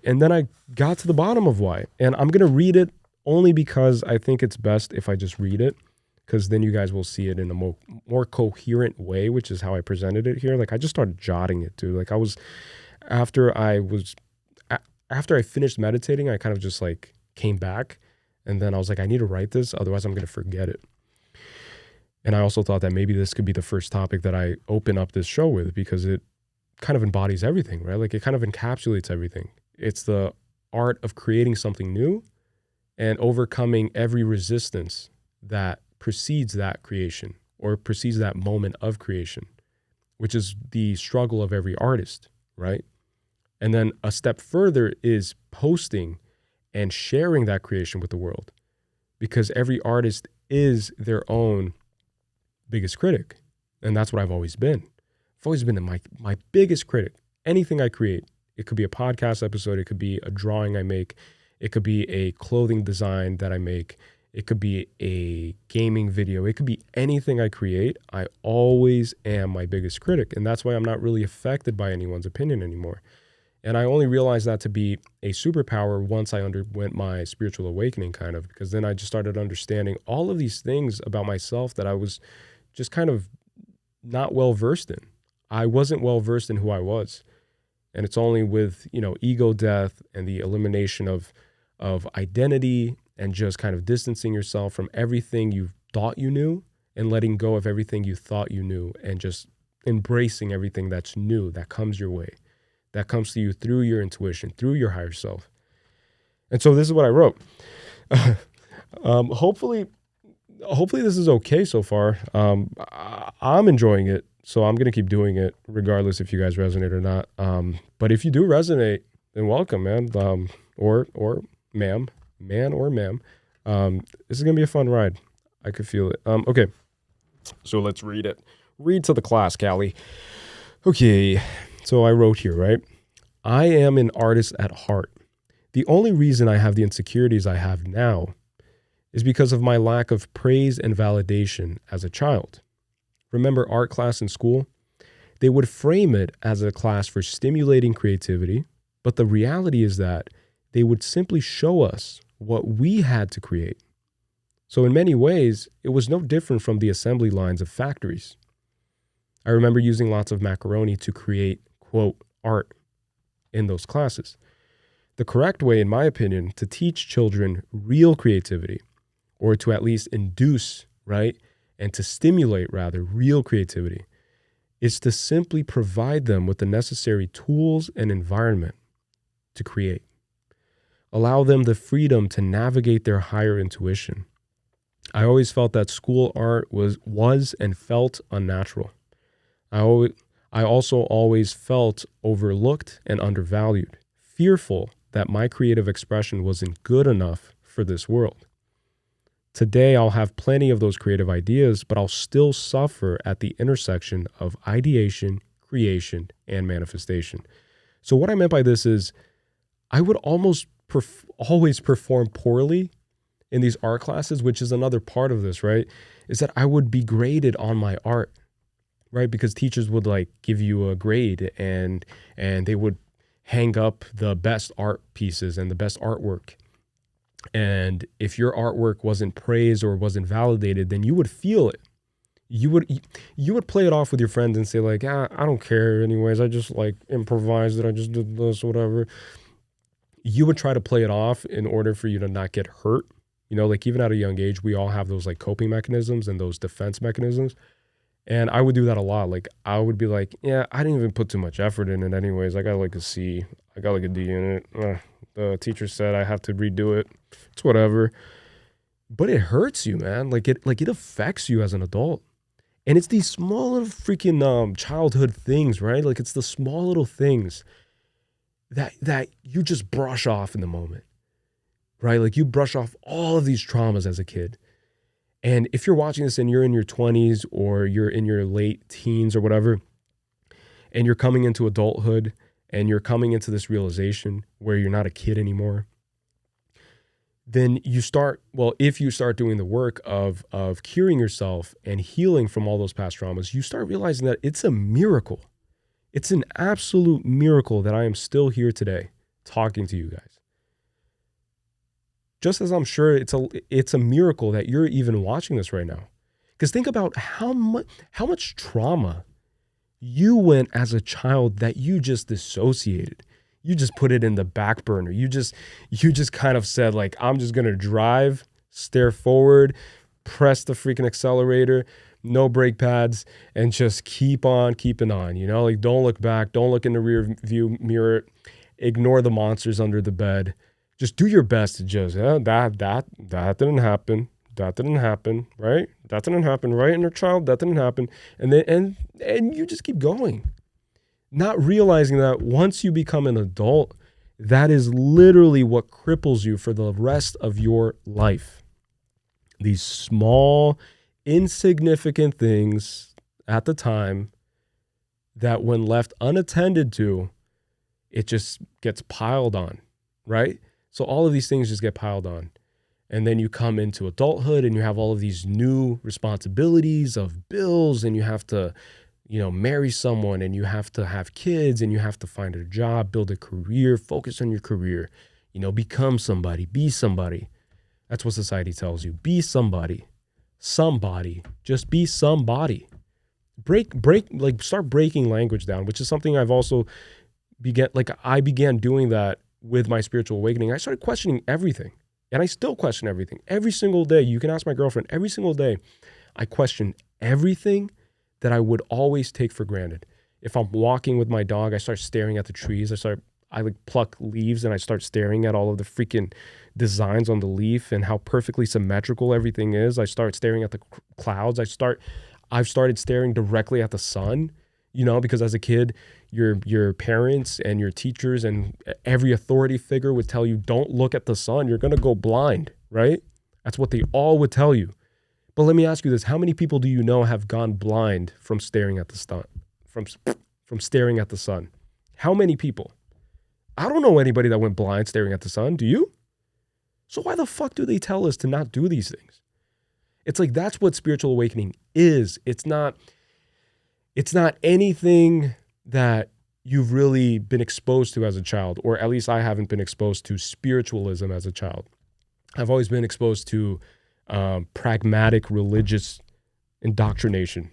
And then I got to the bottom of why. And I'm going to read it only because I think it's best if I just read it, because then you guys will see it in a more coherent way, which is how I presented it here. Like, I just started jotting it, dude. Like, after I finished meditating, I kind of just like came back, and then I was like, I need to write this, otherwise I'm going to forget it. And I also thought that maybe this could be the first topic that I open up this show with, because it kind of embodies everything, right? Like, it kind of encapsulates everything. It's the art of creating something new and overcoming every resistance that precedes that creation, or precedes that moment of creation, which is the struggle of every artist, right? And then a step further is posting and sharing that creation with the world, because every artist is their own biggest critic. And that's what I've always been. I've always been my biggest critic. Anything I create, it could be a podcast episode, it could be a drawing I make, It could be a clothing design that I make. It could be a gaming video. It could be anything I create. I always am my biggest critic. And that's why I'm not really affected by anyone's opinion anymore. And I only realized that to be a superpower once I underwent my spiritual awakening, kind of, because then I just started understanding all of these things about myself that I was just kind of not well versed in. I wasn't well versed in who I was. And it's only with, ego death and the elimination of identity and just kind of distancing yourself from everything you thought you knew and letting go of everything you thought you knew and just embracing everything that's new, that comes your way, that comes to you through your intuition, through your higher self. And so this is what I wrote. Hopefully this is okay so far. I'm enjoying it, so I'm going to keep doing it regardless if you guys resonate or not. But if you do resonate, then welcome, man. Or ma'am. Man or ma'am. This is going to be a fun ride. I could feel it. Okay, so let's read it. Read to the class, Callie. Okay, so I wrote here, right? I am an artist at heart. The only reason I have the insecurities I have now is because of my lack of praise and validation as a child. Remember art class in school? They would frame it as a class for stimulating creativity, but the reality is that they would simply show us what we had to create. So in many ways, it was no different from the assembly lines of factories. I remember using lots of macaroni to create, quote, art in those classes. The correct way, in my opinion, to teach children real creativity, or to at least induce, right, and to stimulate, rather, real creativity, is to simply provide them with the necessary tools and environment to create. Allow them the freedom to navigate their higher intuition. I always felt that school art was and felt unnatural. I also always felt overlooked and undervalued, fearful that my creative expression wasn't good enough for this world. Today, I'll have plenty of those creative ideas, but I'll still suffer at the intersection of ideation, creation, and manifestation. So what I meant by this is I would almost always perform poorly in these art classes, which is another part of this, right? Is that I would be graded on my art, right? Because teachers would give you a grade and they would hang up the best art pieces and the best artwork. And if your artwork wasn't praised or wasn't validated, then you would feel it. You would play it off with your friends and say I don't care anyways. I just improvised it. I just did this, whatever. You would try to play it off in order for you to not get hurt. Even at a young age, we all have those coping mechanisms and those defense mechanisms. And I would do that a lot. I would be yeah, I didn't even put too much effort in it anyways. I got a C. I got a D in it. The teacher said I have to redo it. It's whatever. But it hurts you, man. It affects you as an adult. And it's these small little freaking childhood things, right? It's the small little things that you just brush off in the moment, right? You brush off all of these traumas as a kid. And if you're watching this and you're in your 20s or you're in your late teens or whatever, and you're coming into adulthood and you're coming into this realization where you're not a kid anymore, then if you start doing the work of curing yourself and healing from all those past traumas, you start realizing that it's a miracle. It's an absolute miracle that I am still here today talking to you guys. Just as I'm sure it's a miracle that you're even watching this right now. Because think about how much trauma you went as a child that you just dissociated. You just put it in the back burner. You just kind of said I'm just going to drive, stare forward, press the freaking accelerator, no brake pads, and just keep on keeping on, don't look back, don't look in the rear view mirror, ignore the monsters under the bed. Just do your best to just, that didn't happen. That didn't happen, right? That didn't happen, right? Inner child, that didn't happen. And then, and you just keep going. Not realizing that once you become an adult, that is literally what cripples you for the rest of your life. These small, insignificant things at the time that when left unattended to, it just gets piled on, right? So all of these things just get piled on. And then you come into adulthood and you have all of these new responsibilities of bills, and you have to, marry someone, and you have to have kids, and you have to find a job, build a career, focus on your career, become somebody, be somebody. That's what society tells you. Be somebody, just be somebody. Start breaking language down, which is something I've also I began doing that with my spiritual awakening. I started questioning everything. And I still question everything. Every single day, you can ask my girlfriend, every single day, I question everything that I would always take for granted. If I'm walking with my dog, I start staring at the trees. I pluck leaves and I start staring at all of the freaking designs on the leaf and how perfectly symmetrical everything is. I start staring at the clouds. I've started staring directly at the sun, because as a kid, your parents and your teachers and every authority figure would tell you, don't look at the sun. You're going to go blind, right? That's what they all would tell you. But let me ask you this. How many people do you know have gone blind from staring at the sun? From staring at the sun? How many people? I don't know anybody that went blind staring at the sun. Do you? So why the fuck do they tell us to not do these things? It's like, that's what spiritual awakening is. It's not anything that you've really been exposed to as a child, or at least I haven't been exposed to spiritualism as a child. I've always been exposed to pragmatic religious indoctrination.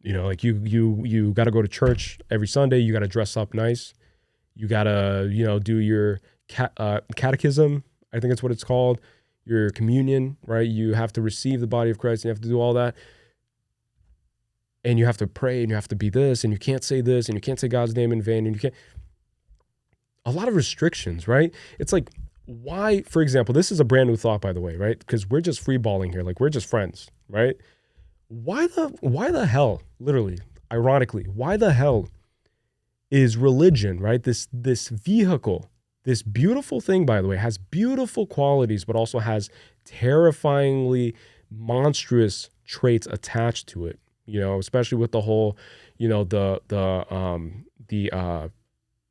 You got to go to church every Sunday. You got to dress up nice. You got to, do your catechism. I think that's what it's called. Your communion, right? You have to receive the body of Christ. And you have to do all that. And you have to pray, and you have to be this, and you can't say this, and you can't say God's name in vain, and you can't. A lot of restrictions, right? It's like, why, for example, this is a brand new thought, by the way, right? Because we're just freeballing here, like we're just friends, right? Why the hell, literally, ironically, why the hell is religion, right? This vehicle, this beautiful thing, by the way, has beautiful qualities, but also has terrifyingly monstrous traits attached to it. Especially with the whole, the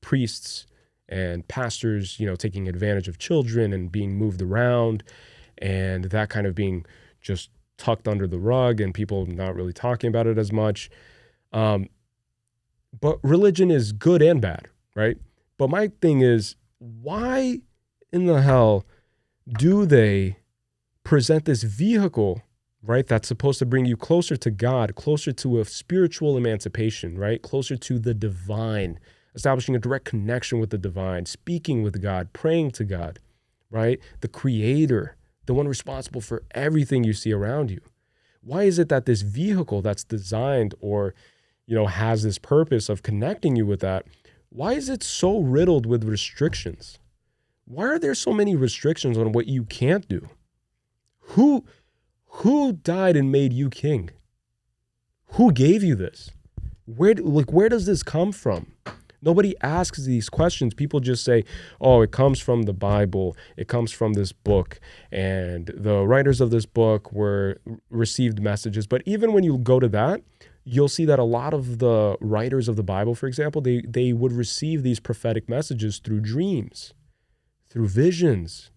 priests and pastors, taking advantage of children and being moved around, and that kind of being just tucked under the rug and people not really talking about it as much. But religion is good and bad, right? But my thing is, why in the hell do they present this vehicle, right, that's supposed to bring you closer to God, closer to a spiritual emancipation, right, closer to the divine, establishing a direct connection with the divine, speaking with God, praying to God, right, the creator, the one responsible for everything you see around you? Why is it that this vehicle that's designed or, has this purpose of connecting you with that, why is it so riddled with restrictions? Why are there so many restrictions on what you can't do? Who died and made you king? Who gave you this? Where does this come from? Nobody asks these questions. People just say, oh, it comes from the Bible. It comes from this book. And the writers of this book received messages. But even when you go to that, you'll see that a lot of the writers of the Bible, for example, they would receive these prophetic messages through dreams, through visions,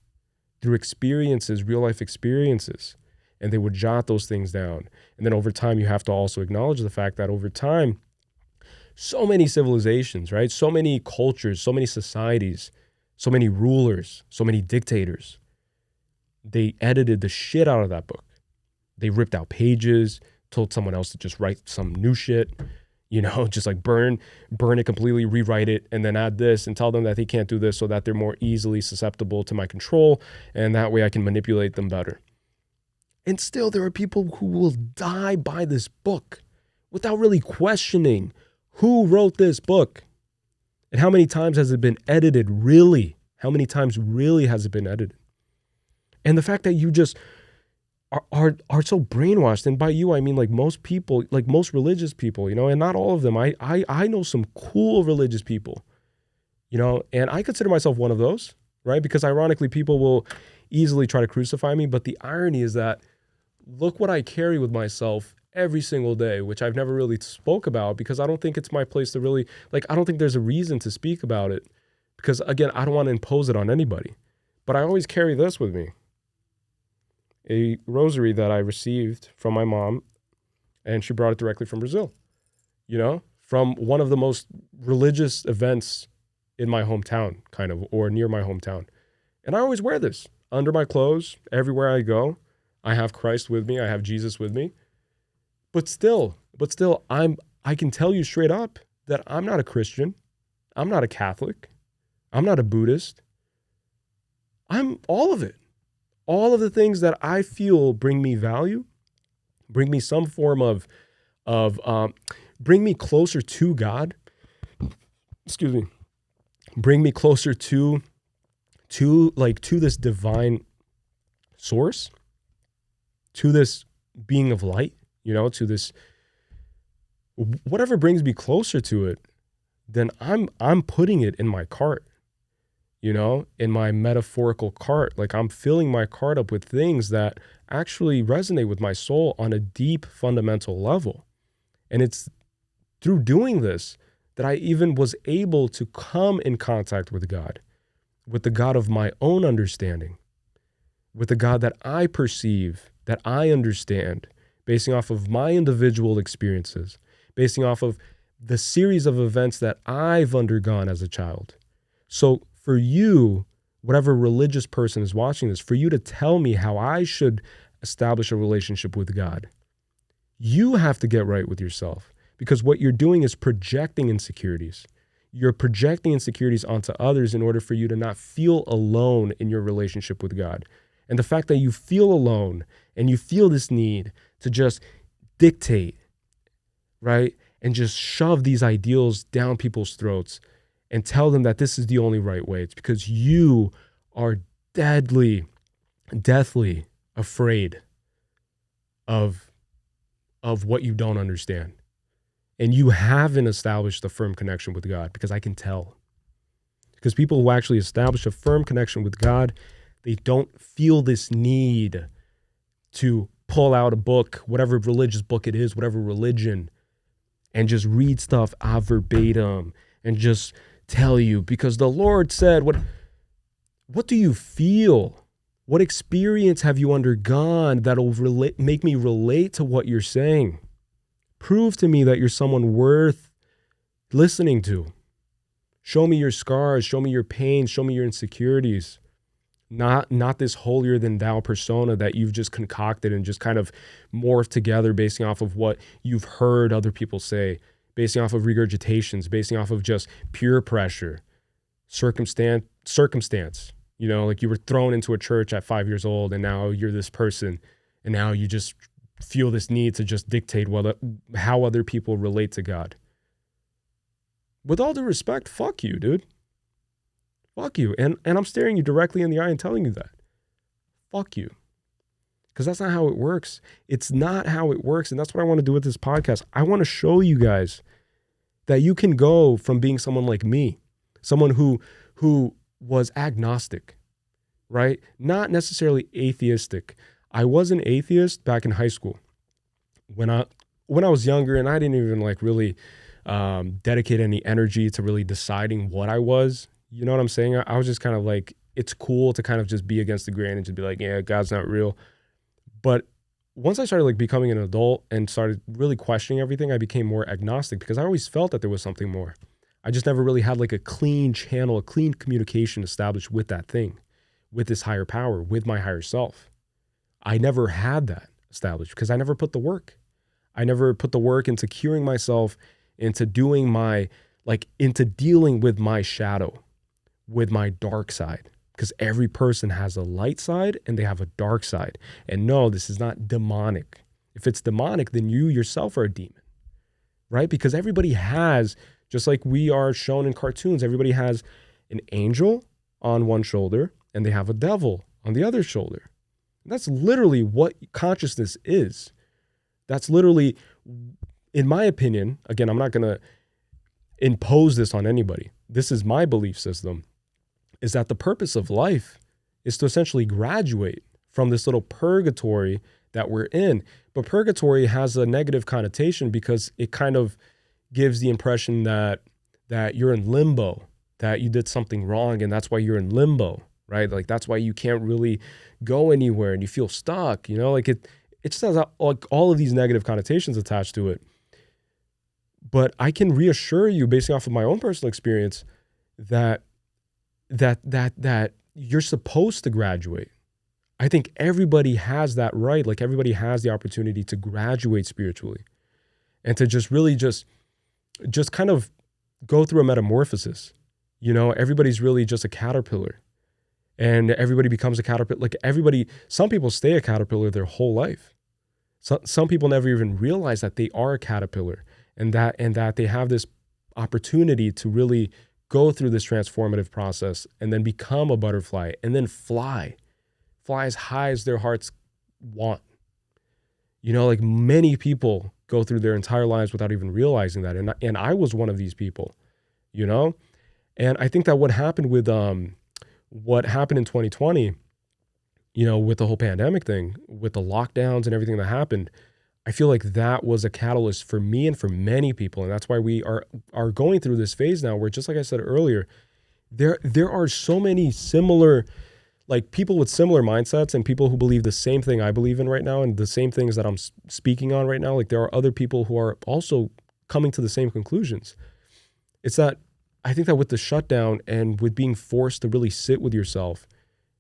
through experiences, real life experiences. And they would jot those things down. And then over time, you have to also acknowledge the fact that over time, so many civilizations, right? So many cultures, so many societies, so many rulers, so many dictators, they edited the shit out of that book. They ripped out pages, told someone else to just write some new shit, just like burn it completely, rewrite it, and then add this and tell them that they can't do this so that they're more easily susceptible to my control. And that way I can manipulate them better. And still there are people who will die by this book without really questioning who wrote this book and how many times has it been edited, really? How many times really has it been edited? And the fact that you just are so brainwashed, and by you, I mean like most people, like most religious people, and not all of them. I know some cool religious people, and I consider myself one of those, right? Because ironically, people will easily try to crucify me. But the irony is that look what I carry with myself every single day, which I've never really spoke about because I don't think it's my place to really, I don't think there's a reason to speak about it because, again, I don't want to impose it on anybody. But I always carry this with me, a rosary that I received from my mom, and she brought it directly from Brazil, from one of the most religious events in my hometown, kind of, or near my hometown. And I always wear this under my clothes, everywhere I go. I have Christ with me, I have Jesus with me. But still, I can tell you straight up that I'm not a Christian. I'm not a Catholic. I'm not a Buddhist. I'm all of it. All of the things that I feel bring me value, bring me some form of bring me closer to God. Excuse me. Bring me closer to this divine source, to this being of light, to this, whatever brings me closer to it, then I'm putting it in my cart, in my metaphorical cart. Like, I'm filling my cart up with things that actually resonate with my soul on a deep, fundamental level. And it's through doing this that I even was able to come in contact with God, with the God of my own understanding, with the God that I perceive, that I understand, basing off of my individual experiences, basing off of the series of events that I've undergone as a child. So for you, whatever religious person is watching this, for you to tell me how I should establish a relationship with God, you have to get right with yourself, because what you're doing is projecting insecurities. You're projecting insecurities onto others in order for you to not feel alone in your relationship with God. And the fact that you feel alone and you feel this need to just dictate, right? And just shove these ideals down people's throats and tell them that this is the only right way. It's because you are deathly afraid of what you don't understand. And you haven't established a firm connection with God, because I can tell. Because people who actually establish a firm connection with God, they don't feel this need to pull out a book, whatever religious book it is, whatever religion, and just read stuff verbatim and just tell you, because the Lord said, what do you feel? What experience have you undergone that'll make me relate to what you're saying? Prove to me that you're someone worth listening to. Show me your scars, show me your pains, show me your insecurities. Not this holier than thou persona that you've just concocted and just kind of morphed together basing off of what you've heard other people say, basing off of regurgitations, basing off of just pure pressure, circumstance. Like you were thrown into a church at 5 years old and now you're this person, and now you just feel this need to just dictate how other people relate to God. With all due respect, fuck you, dude. Fuck you. And I'm staring you directly in the eye and telling you that. Fuck you. Because that's not how it works. It's not how it works. And that's what I want to do with this podcast. I want to show you guys that you can go from being someone like me, someone who was agnostic, right? Not necessarily atheistic. I was an atheist back in high school when I was younger, and I didn't even really dedicate any energy to really deciding what I was. You know what I'm saying? I was just kind of like, it's cool to kind of just be against the grain and just be like, yeah, God's not real. But once I started becoming an adult and started really questioning everything, I became more agnostic, because I always felt that there was something more. I just never really had a clean channel, a clean communication established with that thing, with this higher power, with my higher self. I never had that established because I never put the work. I never put the work into curing myself, into doing into dealing with my shadow, with my dark side. Because every person has a light side and they have a dark side. And no, this is not demonic. If it's demonic, then you yourself are a demon, right? Because everybody has, just like we are shown in cartoons, everybody has an angel on one shoulder and they have a devil on the other shoulder. And that's literally what consciousness is. That's literally, in my opinion, again, I'm not going to impose this on anybody. This is my belief system, is that the purpose of life is to essentially graduate from this little purgatory that we're in. But purgatory has a negative connotation because it kind of gives the impression that you're in limbo, that you did something wrong and that's why you're in limbo. right? Like that's why you can't really go anywhere and you feel stuck, you know, like it just has like all of these negative connotations attached to it. But I can reassure you, based off of my own personal experience, that you're supposed to graduate. I think everybody has that right. Like everybody has the opportunity to graduate spiritually and to just really just kind of go through a metamorphosis. You know, everybody's really just a caterpillar and everybody becomes a caterpillar. Like everybody, some people stay a caterpillar their whole life. Some people never even realize that they are a caterpillar and that they have this opportunity to really go through this transformative process and then become a butterfly and then fly as high as their hearts want. You know, like many people go through their entire lives without even realizing that. And I was one of these people, you know? And I think that what happened in 2020, you know, with the whole pandemic thing, with the lockdowns and everything that happened, I feel like that was a catalyst for me and for many people. And that's why we are going through this phase now where, just like I said earlier, there are so many similar, like people with similar mindsets and people who believe the same thing I believe in right now and the same things that I'm speaking on right now. Like there are other people who are also coming to the same conclusions. It's that I think that with the shutdown and with being forced to really sit with yourself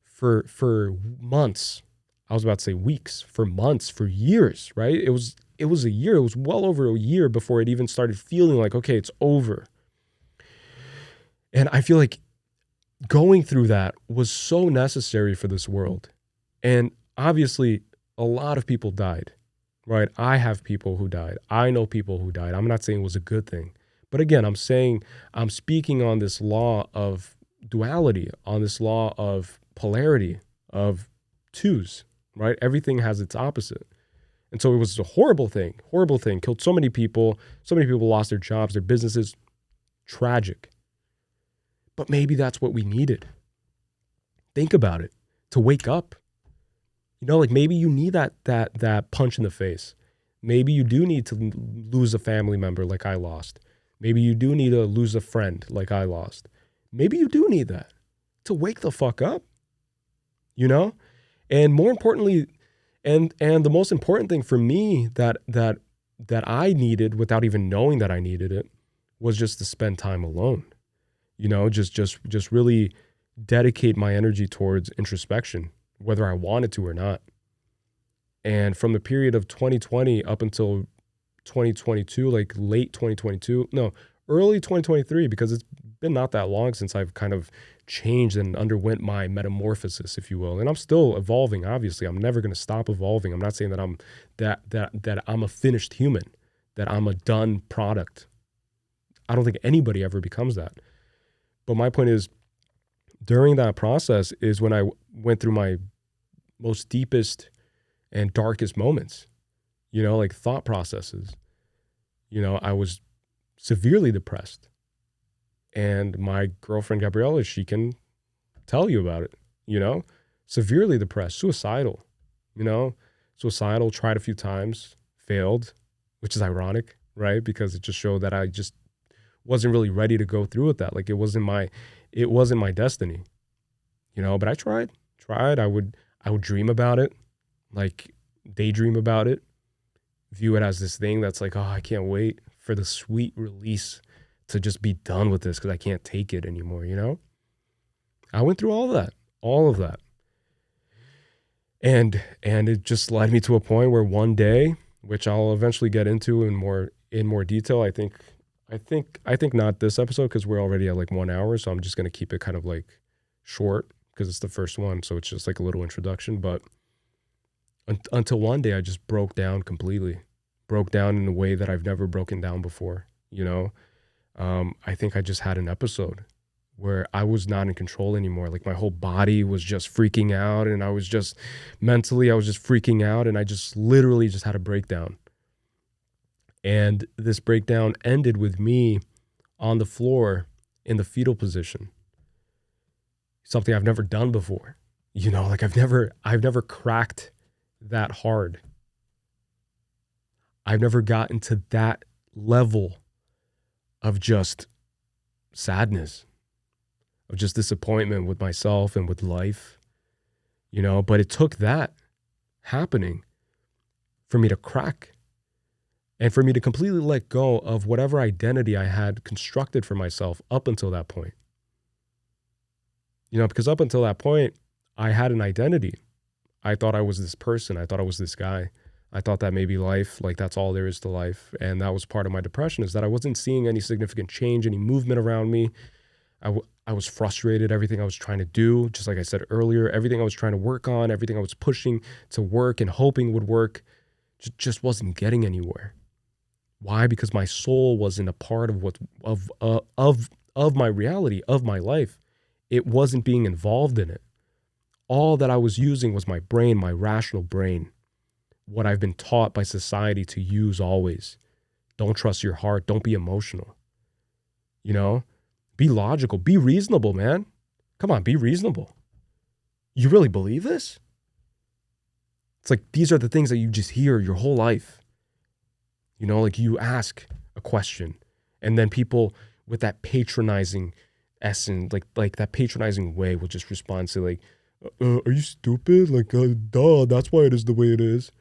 for months, I was about to say weeks, for months, for years, right? It was a year. It was well over a year before it even started feeling like, okay, it's over. And I feel like going through that was so necessary for this world. And obviously, a lot of people died, right? I have people who died. I know people who died. I'm not saying it was a good thing. But again, I'm speaking on this law of duality, on this law of polarity, of twos, right? Everything has its opposite. And so it was a horrible thing, killed so many people lost their jobs, their businesses, tragic. But maybe that's what we needed. Think about it, to wake up. You know, like maybe you need that punch in the face. Maybe you do need to lose a family member like I lost. Maybe you do need to lose a friend like I lost. Maybe you do need that to wake the fuck up, you know? And more importantly, and the most important thing for me that I needed without even knowing that I needed it was just to spend time alone. You know, just really dedicate my energy towards introspection, whether I wanted to or not. And from the period of 2020 up until 2022, like late 2022, no, early 2023, because it's been not that long since I've kind of changed and underwent my metamorphosis, if you will. And I'm still evolving, obviously. I'm never going to stop evolving. I'm not saying that I'm that I'm a finished human, that I'm a done product. I don't think anybody ever becomes that. But my point is, during that process is when I went through my most deepest and darkest moments, you know, like thought processes. You know, I was severely depressed. And my girlfriend, Gabriella, she can tell you about it, you know, severely depressed, suicidal, tried a few times, failed, which is ironic, right? Because it just showed that I just wasn't really ready to go through with that. Like it wasn't my destiny, you know, but I tried. I would dream about it, like daydream about it, view it as this thing that's like, oh, I can't wait for the sweet release to just be done with this because I can't take it anymore, you know? I went through all of that. And it just led me to a point where one day, which I'll eventually get into in more detail, I think not this episode because we're already at like 1 hour, so I'm just going to keep it kind of like short because it's the first one, so it's just like a little introduction. But until one day I just broke down completely, broke down in a way that I've never broken down before, you know? I think I just had an episode where I was not in control anymore. Like my whole body was just freaking out and I was just freaking out and I just literally just had a breakdown. And this breakdown ended with me on the floor in the fetal position. Something I've never done before. You know, like I've never cracked that hard. I've never gotten to that level of just sadness, of just disappointment with myself and with life, but it took that happening for me to crack and for me to completely let go of whatever identity I had constructed for myself up until that point. Because up until that point, I had an identity. I thought I was this person. I thought I was this guy. I thought that maybe life, like that's all there is to life. And that was part of my depression, is that I wasn't seeing any significant change, any movement around me. I was frustrated. Everything I was trying to do, just like I said earlier, everything I was trying to work on, everything I was pushing to work and hoping would work, just wasn't getting anywhere. Why? Because my soul wasn't a part of my reality, of my life. It wasn't being involved in it. All that I was using was my brain, my rational brain, what I've been taught by society to use always. Don't trust your heart. Don't be emotional. Be logical. Be reasonable, man. Come on, be reasonable. You really believe this? It's like these are the things that you just hear your whole life. Like you ask a question and then people with that patronizing essence, like that patronizing way will just respond to like, are you stupid? Like, duh, that's why it is the way it is.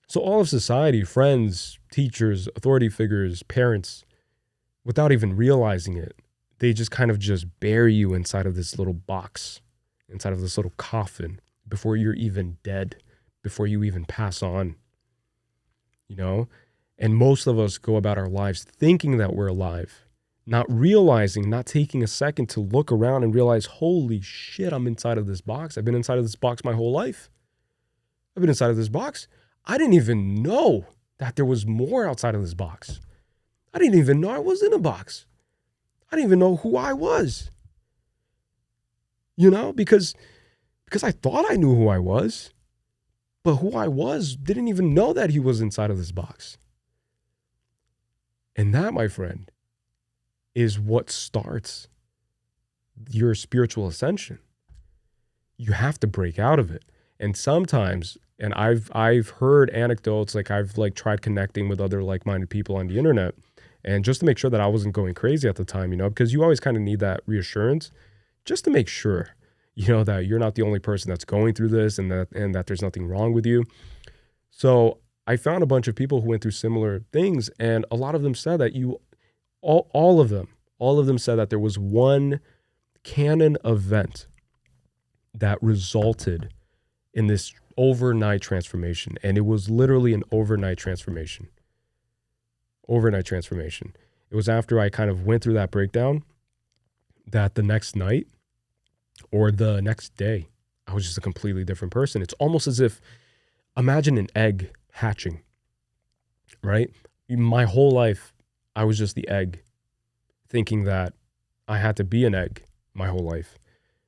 So all of society, friends, teachers, authority figures, parents, without even realizing it, they just kind of just bury you inside of this little box, inside of this little coffin before you're even dead, before you even pass on, And most of us go about our lives thinking that we're alive, not realizing, not taking a second to look around and realize, holy shit, I'm inside of this box. I've been inside of this box my whole life. I've been inside of this box. I didn't even know that there was more outside of this box. I didn't even know I was in a box. I didn't even know who I was. Because I thought I knew who I was, but who I was didn't even know that he was inside of this box. And that, my friend, is what starts your spiritual ascension. You have to break out of it. And sometimes, and I've heard anecdotes, like I've tried connecting with other like-minded people on the internet, and just to make sure that I wasn't going crazy at the time, because you always kind of need that reassurance just to make sure, that you're not the only person that's going through this and that there's nothing wrong with you. So I found a bunch of people who went through similar things, and a lot of them said that all of them said that there was one canon event that resulted in this overnight transformation. And it was literally an overnight transformation. It was after I kind of went through that breakdown that the next night or the next day, I was just a completely different person. It's almost as if, imagine an egg hatching, right? My whole life, I was just the egg, thinking that I had to be an egg my whole life,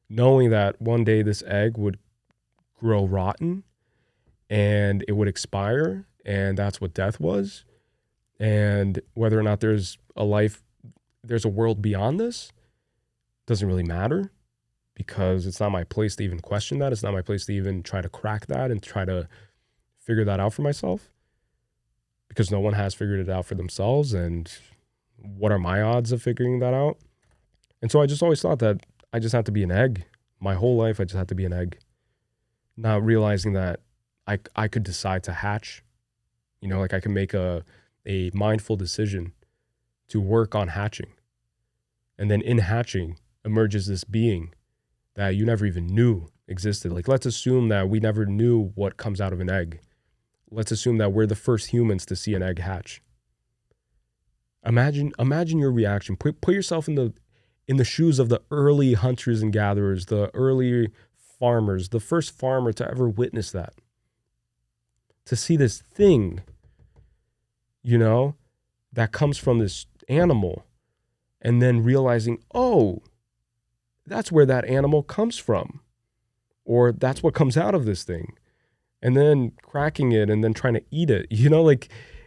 knowing that one day this egg would grow rotten and it would expire, and that's what death was. And whether or not there's a world beyond this, doesn't really matter, because it's not my place to even question that. It's not my place to even try to crack that and try to figure that out for myself, because no one has figured it out for themselves. And what are my odds of figuring that out? And so I just always thought that I just had to be an egg. My whole life, I just had to be an egg, not realizing that I could decide to hatch, like I can make a mindful decision to work on hatching. And then in hatching emerges this being that you never even knew existed. Like, let's assume that we never knew what comes out of an egg. Let's assume that we're the first humans to see an egg hatch. Imagine your reaction. Put yourself in the shoes of the early hunters and gatherers, the early farmers, the first farmer to ever witness that. To see this thing, that comes from this animal, and then realizing, oh, that's where that animal comes from, or that's what comes out of this thing, and then cracking it and then trying to eat it.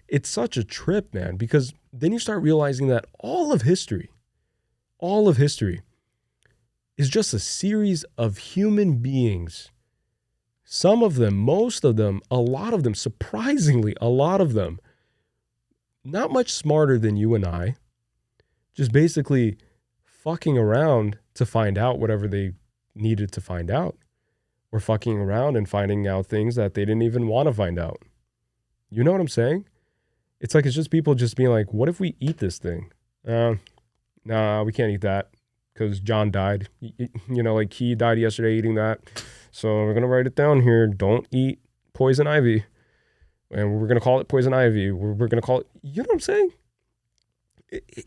It's such a trip, man, because then you start realizing that all of history is just a series of human beings. Some of them, most of them, a lot of them, surprisingly, a lot of them, not much smarter than you and I, just basically fucking around to find out whatever they needed to find out, or fucking around and finding out things that they didn't even want to find out. You know what I'm saying? It's like, it's just people just being like, what if we eat this thing? Nah, we can't eat that because John died. You know, like he died yesterday eating that. So we're going to write it down here. Don't eat poison ivy. And we're going to call it poison ivy. We're going to call it, you know what I'm saying?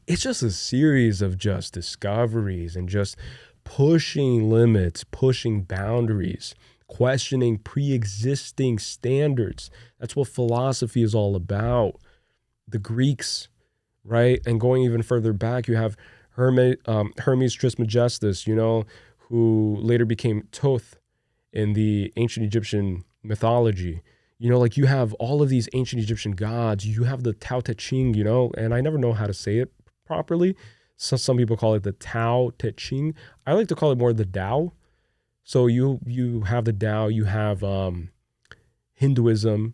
It's just a series of just discoveries and just pushing limits, pushing boundaries, questioning pre-existing standards. That's what philosophy is all about. The Greeks, right? And going even further back, you have Hermes Trismegistus, you know, who later became Thoth in the ancient Egyptian mythology. You know, like you have all of these ancient Egyptian gods. You have the Tao Te Ching, you know, and I never know how to say it properly. So some people call it the Tao Te Ching. I like to call it more the Tao. So you have the Tao, you have Hinduism,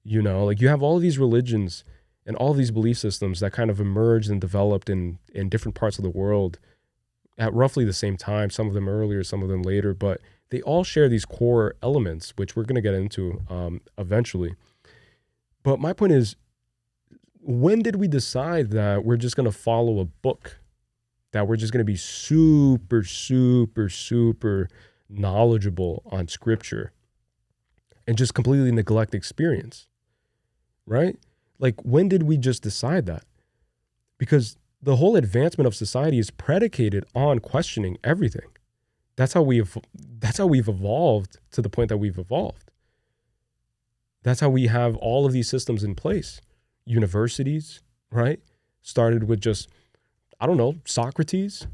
you know, like you have all of these religions and all of these belief systems that kind of emerged and developed in different parts of the world at roughly the same time, some of them earlier, some of them later, but they all share these core elements, which we're going to get into eventually. But my point is, when did we decide that we're just going to follow a book, that we're just going to be super, super, super knowledgeable on scripture and just completely neglect experience, right? Like, when did we just decide that? Because the whole advancement of society is predicated on questioning everything. That's how we've evolved to the point that we've evolved. That's how we have all of these systems in place. Universities, right? Started with just, I don't know, Socrates,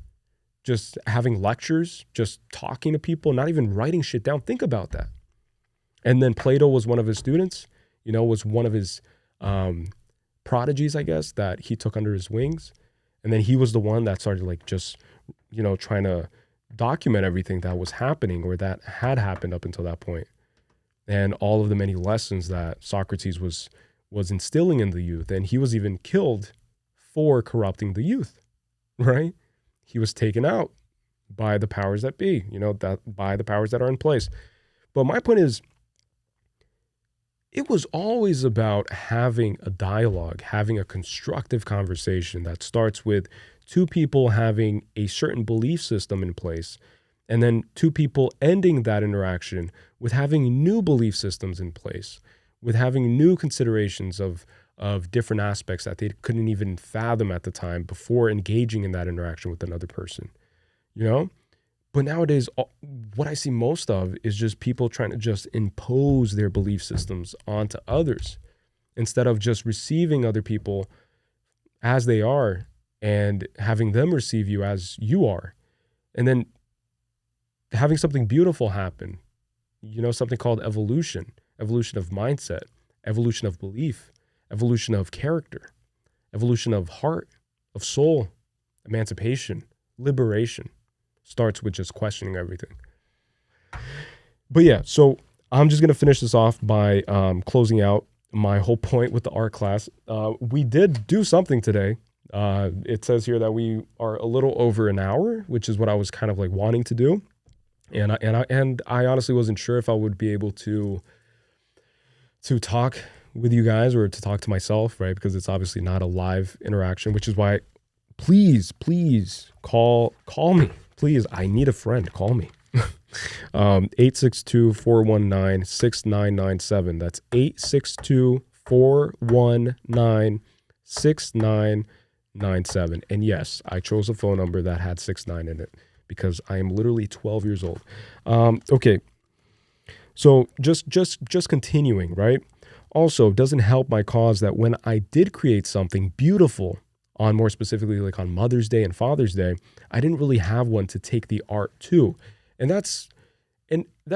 just having lectures, just talking to people, not even writing shit down. Think about that. And then Plato was one of his students, you know, was one of his prodigies, I guess, that he took under his wings. And then he was the one that started like just, you know, trying to document everything that was happening or that had happened up until that point. And all of the many lessons that Socrates was instilling in the youth. And he was even killed for corrupting the youth, right? He was taken out by the powers that be, you know, that by the powers that are in place. But my point is, it was always about having a dialogue, having a constructive conversation that starts with two people having a certain belief system in place, and then two people ending that interaction with having new belief systems in place, with having new considerations of different aspects that they couldn't even fathom at the time before engaging in that interaction with another person, you know? But nowadays, what I see most of is just people trying to just impose their belief systems onto others instead of just receiving other people as they are and having them receive you as you are. And then having something beautiful happen, you know, something called evolution of mindset, evolution of belief, evolution of character, evolution of heart, of soul, emancipation, liberation. Starts with just questioning everything. But yeah, so I'm just going to finish this off by closing out my whole point with the art class. We did do something today. It says here that we are a little over an hour, which is what I was kind of like wanting to do. And I honestly wasn't sure if I would be able to talk with you guys or to talk to myself, right? Because it's obviously not a live interaction, which is why please call me. Please, I need a friend. Call me. 862-419-6997. That's 862-419-6997. And yes, I chose a phone number that had 69 in it because I am literally 12 years old. Okay. So just continuing, right? Also, doesn't help my cause that when I did create something beautiful on more specifically like on Mother's Day and Father's Day, I didn't really have one to take the art to. And that's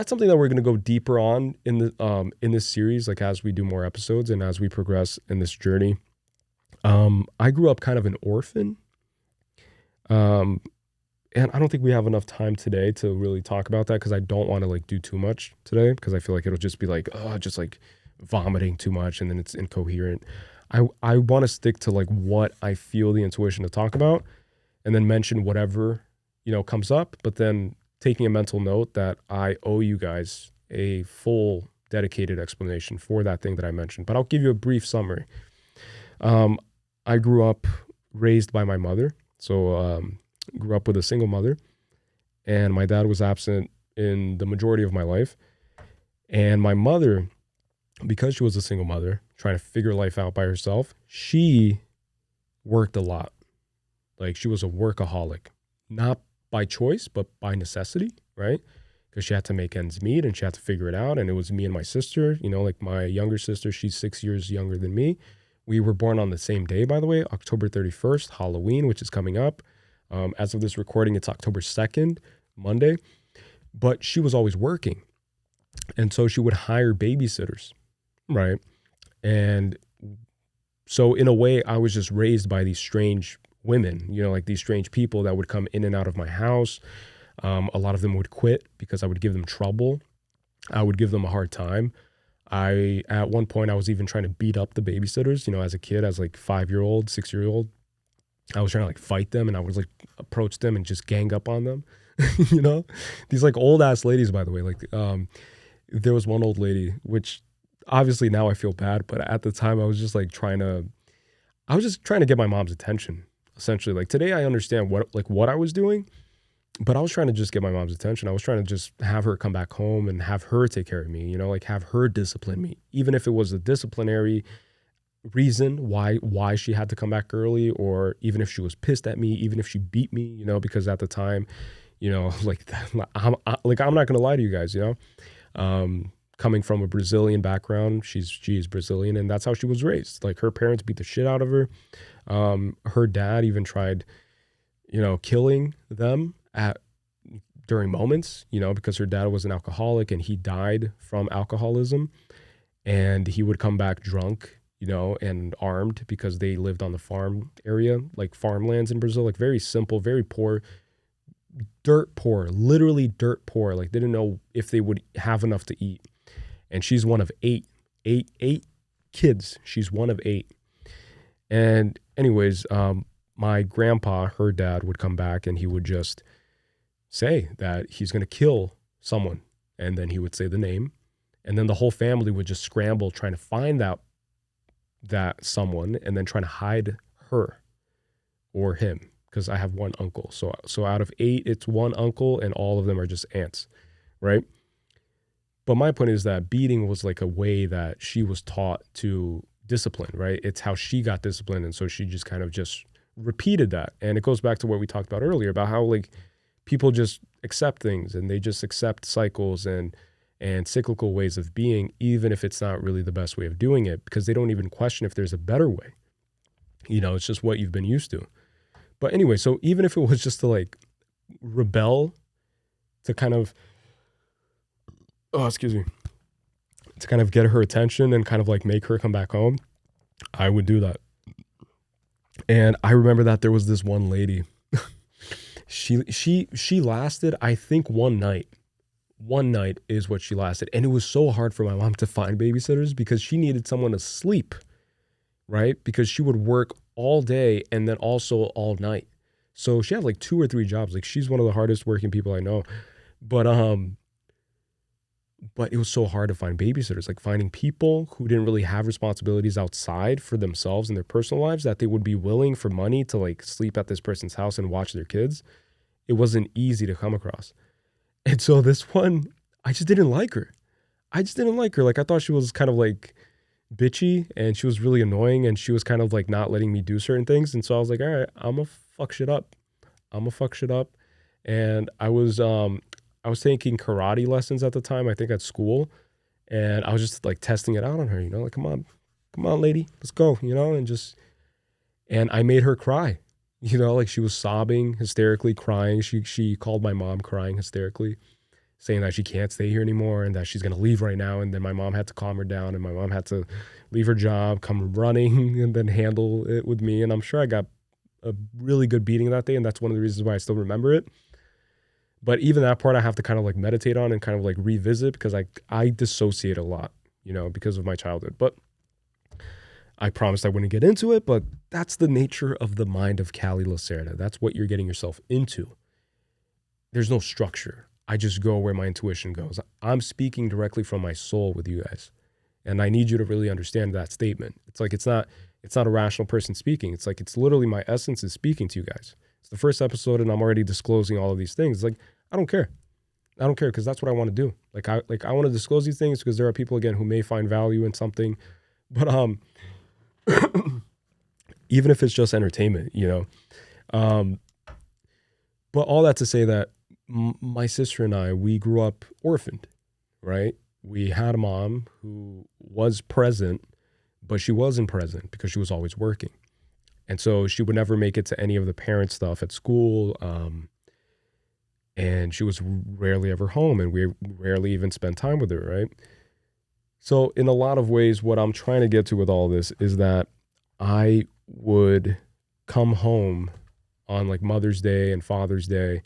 something that we're going to go deeper on in this series, like as we do more episodes and as we progress in this journey. I grew up kind of an orphan. And I don't think we have enough time today to really talk about that because I don't want to like do too much today because I feel like it'll just be like, just like vomiting too much and then it's incoherent. I want to stick to like what I feel the intuition to talk about. and then mention whatever, comes up, but then taking a mental note that I owe you guys a full dedicated explanation for that thing that I mentioned. But I'll give you a brief summary. I grew up raised by my mother. So grew up with a single mother, and my dad was absent in the majority of my life. And my mother, because she was a single mother, trying to figure life out by herself, she worked a lot. Like, she was a workaholic, not by choice, but by necessity, right? Because she had to make ends meet and she had to figure it out. And it was me and my sister, like my younger sister, she's 6 years younger than me. We were born on the same day, by the way, October 31st, Halloween, which is coming up. As of this recording, it's October 2nd, Monday. But she was always working. And so she would hire babysitters, right? And so in a way, I was just raised by these strange women, like these strange people that would come in and out of my house. A lot of them would quit because I would give them trouble. I would give them a hard time. At one point, I was even trying to beat up the babysitters, as a kid, as like 5-year-old, 6-year-old. I was trying to like fight them, and I would like approach them and just gang up on them, These like old ass ladies, by the way, like there was one old lady, which obviously now I feel bad, but at the time I was just trying to get my mom's attention, essentially. Like today I understand what I was doing, but I was trying to just get my mom's attention. I was trying to just have her come back home and have her take care of me, like have her discipline me, even if it was a disciplinary reason why she had to come back early, or even if she was pissed at me, even if she beat me, because at the time, I'm not gonna lie to you guys, coming from a Brazilian background, she is Brazilian, and that's how she was raised. Like her parents beat the shit out of her. Her dad even tried, killing them during moments, because her dad was an alcoholic and he died from alcoholism, and he would come back drunk, and armed, because they lived on the farm area, like farmlands in Brazil, like very simple, very poor, dirt poor, literally dirt poor. Like they didn't know if they would have enough to eat. And she's one of eight kids. She's one of 8. And anyways, my grandpa, her dad, would come back and he would just say that he's going to kill someone. And then he would say the name. And then the whole family would just scramble trying to find that someone, and then trying to hide her or him, because I have one uncle. So out of 8, it's one uncle, and all of them are just aunts, right? But my point is that beating was like a way that she was taught to discipline, right? It's how she got disciplined, and so she just kind of just repeated that. And it goes back to what we talked about earlier about how like people just accept things, and they just accept cycles and cyclical ways of being, even if it's not really the best way of doing it, because they don't even question if there's a better way. It's just what you've been used to. But anyway, so even if it was just to like rebel, to kind of, to kind of get her attention and kind of like make her come back home, I would do that. And I remember that there was this one lady, she lasted, I think, one night. One night is what she lasted. And it was so hard for my mom to find babysitters because she needed someone to sleep, right? Because she would work all day and then also all night. So she had like 2 or 3 jobs. Like she's one of the hardest working people I know. But it was so hard to find babysitters, like finding people who didn't really have responsibilities outside for themselves and their personal lives, that they would be willing for money to like sleep at this person's house and watch their kids. It wasn't easy to come across. And so this one, I just didn't like her. Like I thought she was kind of like bitchy, and she was really annoying, and she was kind of like not letting me do certain things. And so I was like, all right, I'm gonna fuck shit up. And I was taking karate lessons at the time, I think at school. And I was just like testing it out on her, like, come on, lady, let's go, and I made her cry. Like she was sobbing, hysterically crying. She called my mom crying hysterically, saying that she can't stay here anymore and that she's going to leave right now. And then my mom had to calm her down, and my mom had to leave her job, come running, and then handle it with me. And I'm sure I got a really good beating that day, and that's one of the reasons why I still remember it. But even that part I have to kind of like meditate on and kind of like revisit, because I dissociate a lot, because of my childhood. But I promised I wouldn't get into it, but that's the nature of the mind of Caley Lacerda. That's what you're getting yourself into. There's no structure. I just go where my intuition goes. I'm speaking directly from my soul with you guys. And I need you to really understand that statement. It's like it's not a rational person speaking. It's like it's literally my essence is speaking to you guys. It's the first episode and I'm already disclosing all of these things. It's like, I don't care. I don't care because that's what I want to do. I want to disclose these things because there are people, again, who may find value in something. But even if it's just entertainment, but all that to say that my sister and I, we grew up orphaned, right? We had a mom who was present, but she wasn't present because she was always working. And so she would never make it to any of the parent stuff at school. And she was rarely ever home, and we rarely even spent time with her, right? So in a lot of ways, what I'm trying to get to with all this is that I would come home on like Mother's Day and Father's Day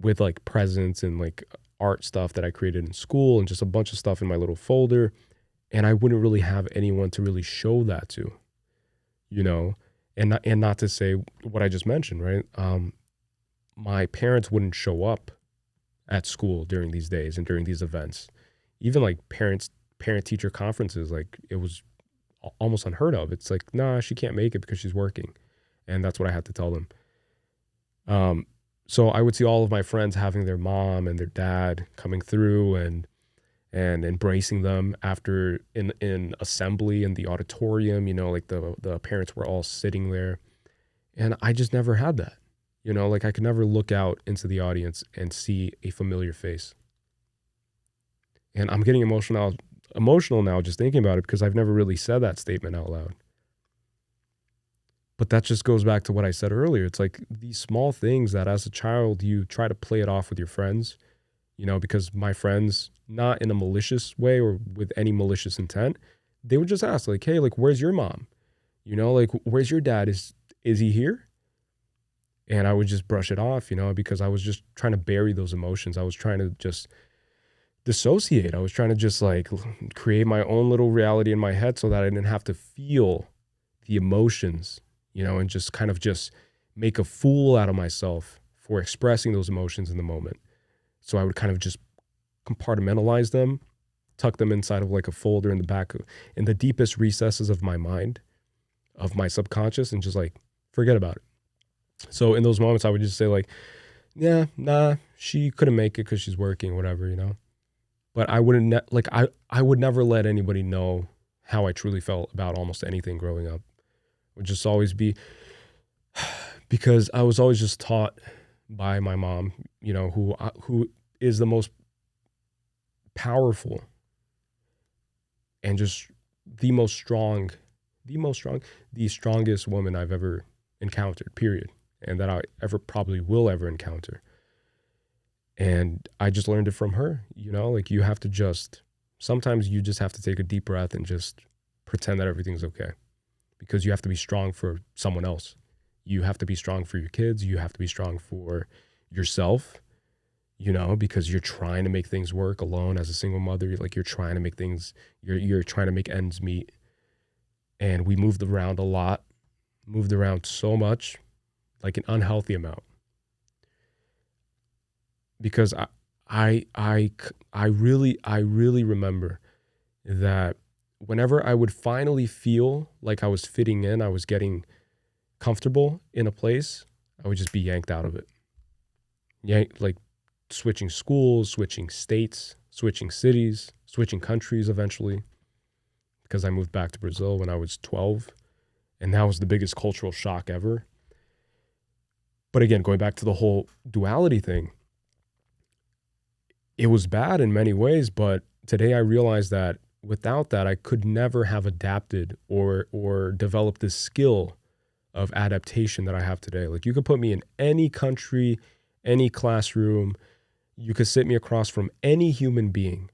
with like presents and like art stuff that I created in school and just a bunch of stuff in my little folder. And I wouldn't really have anyone to really show that to, and not to say what I just mentioned, right? My parents wouldn't show up at school during these days and during these events. Even like parent-teacher conferences, like it was almost unheard of. It's like, nah, she can't make it because she's working. And that's what I had to tell them. So I would see all of my friends having their mom and their dad coming through and embracing them after in assembly in the auditorium, like the parents were all sitting there. And I just never had that. Like I could never look out into the audience and see a familiar face. And I'm getting emotional now just thinking about it because I've never really said that statement out loud. But that just goes back to what I said earlier. It's like these small things that as a child, you try to play it off with your friends, because my friends, not in a malicious way or with any malicious intent, they would just ask like, hey, like, where's your mom? Like, where's your dad? Is he here? And I would just brush it off, because I was just trying to bury those emotions. I was trying to just dissociate. I was trying to just like create my own little reality in my head so that I didn't have to feel the emotions, and just kind of just make a fool out of myself for expressing those emotions in the moment. So I would kind of just compartmentalize them, tuck them inside of like a folder in the back, in the deepest recesses of my mind, of my subconscious, and just like forget about it. So in those moments, I would just say like, yeah, nah, she couldn't make it because she's working, whatever, But I wouldn't I would never let anybody know how I truly felt about almost anything growing up. It would just always be because I was always just taught by my mom, who is the most powerful and just the strongest woman I've ever encountered, period. And that I probably will ever encounter. And I just learned it from her, like you have to sometimes you just have to take a deep breath and just pretend that everything's okay. Because you have to be strong for someone else. You have to be strong for your kids. You have to be strong for yourself, because you're trying to make things work alone as a single mother. Like you're trying to make things, you're trying to make ends meet. And we moved around so much, like an unhealthy amount. Because I really remember that whenever I would finally feel like I was fitting in, I was getting comfortable in a place, I would just be yanked out of it. Like switching schools, switching states, switching cities, switching countries eventually. Because I moved back to Brazil when I was 12. And that was the biggest cultural shock ever. But again, going back to the whole duality thing, it was bad in many ways, but today I realized that without that, I could never have adapted or developed this skill of adaptation that I have today. Like you could put me in any country, any classroom, you could sit me across from any human being,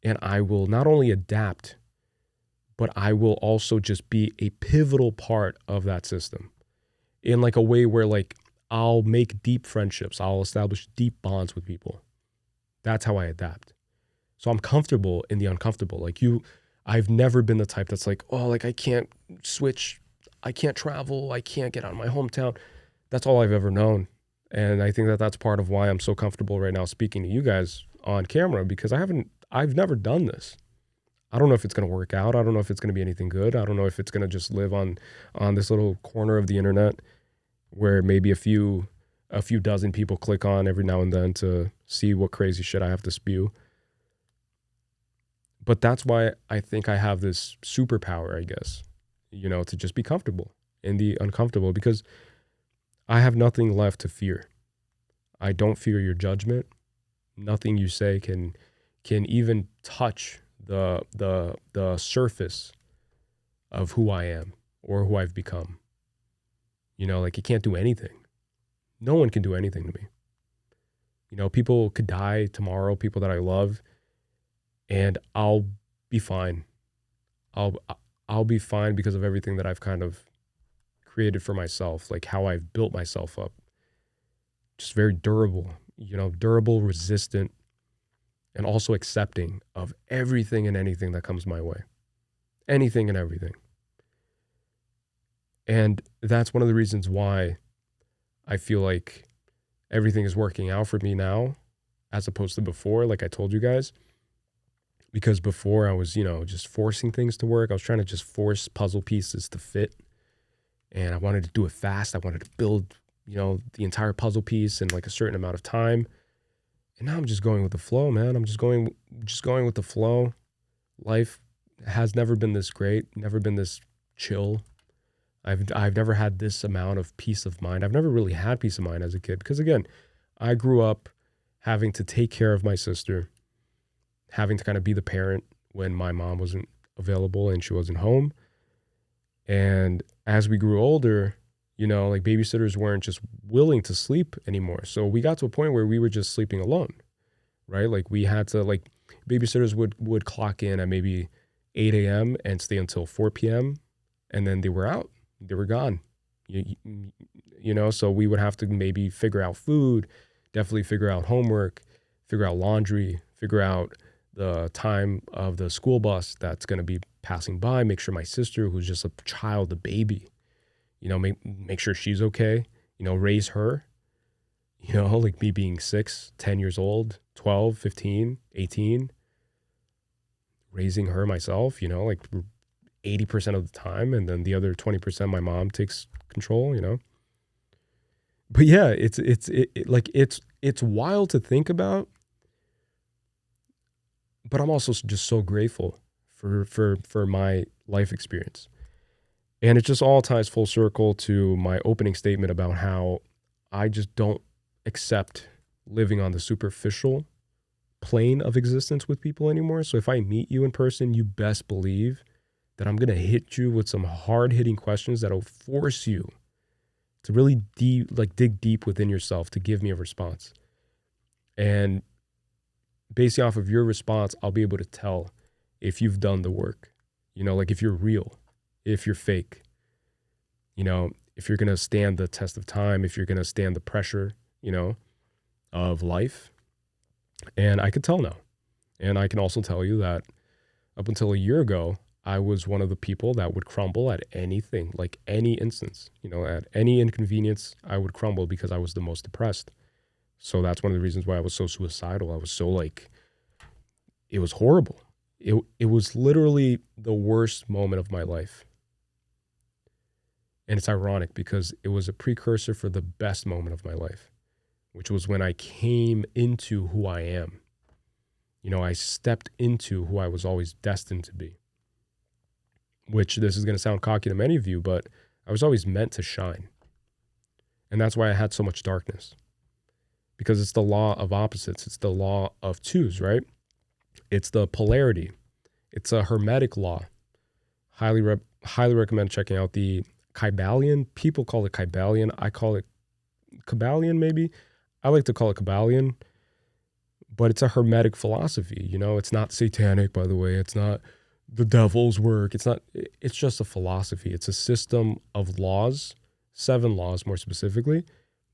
and I will not only adapt, but I will also just be a pivotal part of that system in like a way where like I'll make deep friendships. I'll establish deep bonds with people. That's how I adapt. So I'm comfortable in the uncomfortable. Like I've never been the type that's like, oh, like I can't switch, I can't travel, I can't get out of my hometown. That's all I've ever known. And I think that that's part of why I'm so comfortable right now speaking to you guys on camera, because I've never done this. I don't know if it's going to work out. I don't know if it's going to be anything good. I don't know if it's going to just live on this little corner of the internet where maybe a few dozen people click on every now and then to see what crazy shit I have to spew. But that's why I think I have this superpower, I guess, to just be comfortable in the uncomfortable, because I have nothing left to fear. I don't fear your judgment. Nothing you say can even touch the surface of who I am or who I've become. Like it can't do anything. No one can do anything to me. People could die tomorrow, people that I love, and I'll be fine. I'll be fine because of everything that I've kind of created for myself, like how I've built myself up. Just very durable, durable, resistant, and also accepting of everything and anything that comes my way. Anything and everything. And that's one of the reasons why I feel like everything is working out for me now, as opposed to before, like I told you guys. Because before I was, just forcing things to work. I was trying to just force puzzle pieces to fit. And I wanted to do it fast. I wanted to build, the entire puzzle piece in like a certain amount of time. And now I'm just going with the flow, man. I'm just going with the flow. Life has never been this great, never been this chill. I've never had this amount of peace of mind. I've never really had peace of mind as a kid because, again, I grew up having to take care of my sister, having to kind of be the parent when my mom wasn't available and she wasn't home. And as we grew older, like babysitters weren't just willing to sleep anymore. So we got to a point where we were just sleeping alone, right? Like we had to, like babysitters would clock in at maybe 8 a.m. and stay until 4 p.m. And then they were out. They were gone, so we would have to maybe figure out food, definitely figure out homework, figure out laundry, figure out the time of the school bus that's going to be passing by, make sure my sister, who's just a child, a baby, make sure she's okay, raise her, like me being 6, 10 years old, 12, 15, 18, raising her myself, like 80% of the time, and then the other 20% my mom takes control, But yeah, it's wild to think about, but I'm also just so grateful for my life experience. And it just all ties full circle to my opening statement about how I just don't accept living on the superficial plane of existence with people anymore. So if I meet you in person, you best believe that I'm going to hit you with some hard-hitting questions that'll force you to really dig deep within yourself to give me a response. And based off of your response, I'll be able to tell if you've done the work, like if you're real, if you're fake, if you're going to stand the test of time, if you're going to stand the pressure, of life. And I could tell now. And I can also tell you that up until a year ago, I was one of the people that would crumble at anything, like any instance, at any inconvenience, I would crumble because I was the most depressed. So that's one of the reasons why I was so suicidal. I was so it was horrible. It was literally the worst moment of my life. And it's ironic because it was a precursor for the best moment of my life, which was when I came into who I am. I stepped into who I was always destined to be. Which this is going to sound cocky to many of you, but I was always meant to shine. And that's why I had so much darkness. Because it's the law of opposites. It's the law of twos, right? It's the polarity. It's a hermetic law. Highly recommend checking out the Kybalion. People call it Kybalion. I call it Kabbalion, maybe. I like to call it Kabbalion. But it's a hermetic philosophy. It's not satanic, by the way. It's not the devil's work. It's just a philosophy. It's a system of laws, 7 laws more specifically,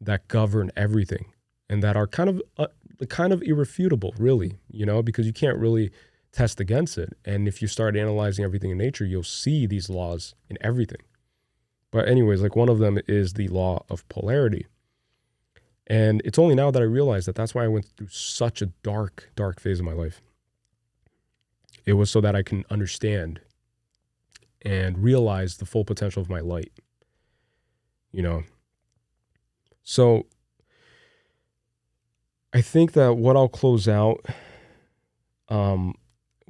that govern everything and that are kind of irrefutable, really, because you can't really test against it. And if you start analyzing everything in nature, you'll see these laws in everything. But anyways, like one of them is the law of polarity. And it's only now that I realize that that's why I went through such a dark, dark phase of my life. It was so that I can understand and realize the full potential of my light, you know? So I think that what I'll close out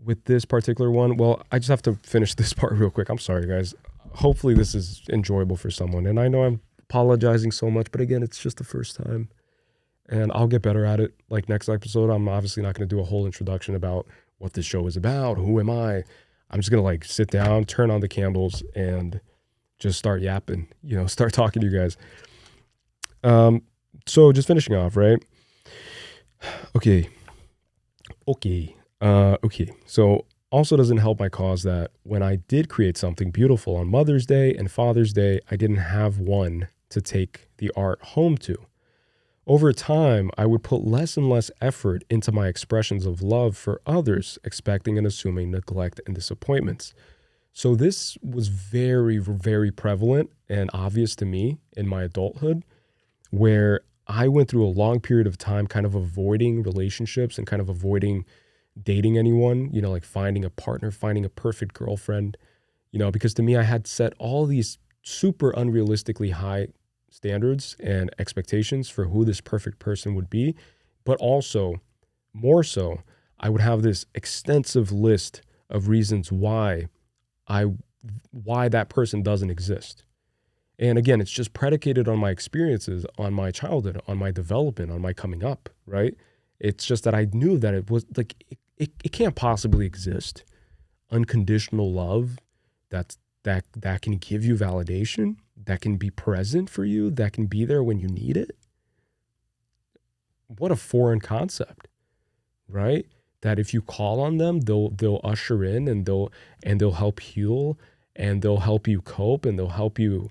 with this particular one, well, I just have to finish this part real quick. I'm sorry, guys. Hopefully this is enjoyable for someone. And I know I'm apologizing so much, but again, it's just the first time. And I'll get better at it. Like next episode, I'm obviously not going to do a whole introduction about what this show is about. Who am I? I'm just going to like sit down, turn on the candles, and just start yapping, you know, start talking to you guys. So just finishing off, right? Okay. So also doesn't help my cause that when I did create something beautiful on Mother's Day and Father's Day, I didn't have one to take the art home to. Over time, I would put less and less effort into my expressions of love for others, expecting and assuming neglect and disappointments. So this was very, very prevalent and obvious to me in my adulthood, where I went through a long period of time kind of avoiding relationships and kind of avoiding dating anyone, you know, like finding a partner, finding a perfect girlfriend, you know, because to me, I had set all these super unrealistically high standards and expectations for who this perfect person would be. But also, more so, I would have this extensive list of reasons why that person doesn't exist. And again, it's just predicated on my experiences, on my childhood, on my development, on my coming up, right? It's just that I knew that it was like, it can't possibly exist. Unconditional love that can give you validation, that can be present for you, that can be there when you need it. What a foreign concept, right? That if you call on them, they'll usher in and they'll help heal and they'll help you cope and they'll help you,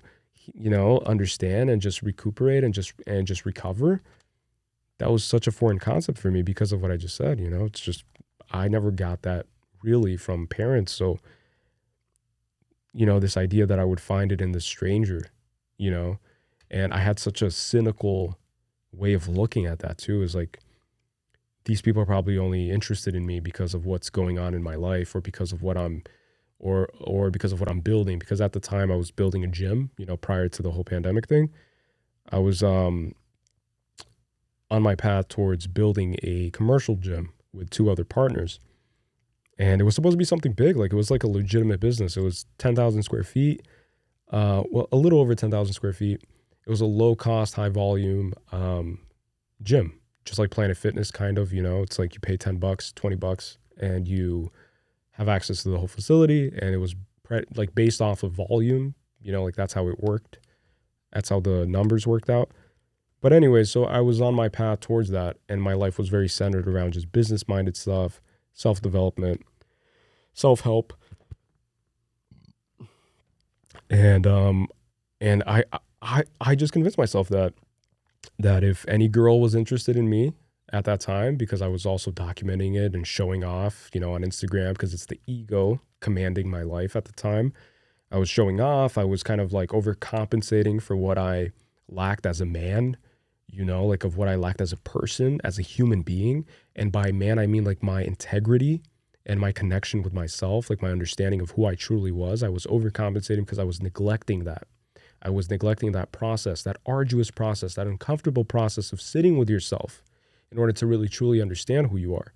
you know, understand and just recuperate and just recover. That was such a foreign concept for me because of what I just said, you know. It's just, I never got that really from parents. So, you know, this idea that I would find it in the stranger, you know, and I had such a cynical way of looking at that too, is like, these people are probably only interested in me because of what's going on in my life or because of what I'm, or because of what I'm building. Because at the time I was building a gym, you know, prior to the whole pandemic thing. I was on my path towards building a commercial gym with 2 other partners. And it was supposed to be something big. Like it was like a legitimate business. It was 10,000 square feet. Well, a little over 10,000 square feet. It was a low cost, high volume gym, just like Planet Fitness kind of, you know. It's like you pay $10, $20 and you have access to the whole facility. And it was like based off of volume, you know, like that's how it worked. That's how the numbers worked out. But anyways, so I was on my path towards that, and my life was very centered around just business-minded stuff, self-development, self-help. And I just convinced myself that if any girl was interested in me at that time, because I was also documenting it and showing off, you know, on Instagram, because it's the ego commanding my life at the time. I was showing off. I was kind of like overcompensating for what I lacked as a man, you know, like of what I lacked as a person, as a human being. And by man, I mean like my integrity and my connection with myself, like my understanding of who I truly was. I was overcompensating because I was neglecting that. I was neglecting that process, that arduous process, that uncomfortable process of sitting with yourself in order to really truly understand who you are.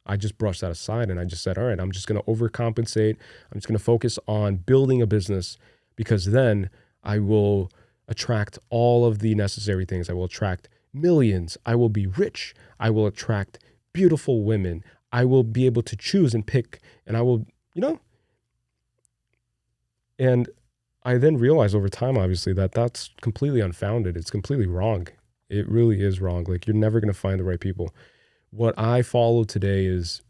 I just brushed that aside and I just said, all right, I'm just going to overcompensate. I'm just going to focus on building a business, because then I will attract all of the necessary things. I will attract millions. I will be rich. I will attract beautiful women. I will be able to choose and pick, and I will, you know. And I then realized over time, obviously, that that's completely unfounded. It's completely wrong. It really is wrong. Like, you're never going to find the right people. What I follow today is,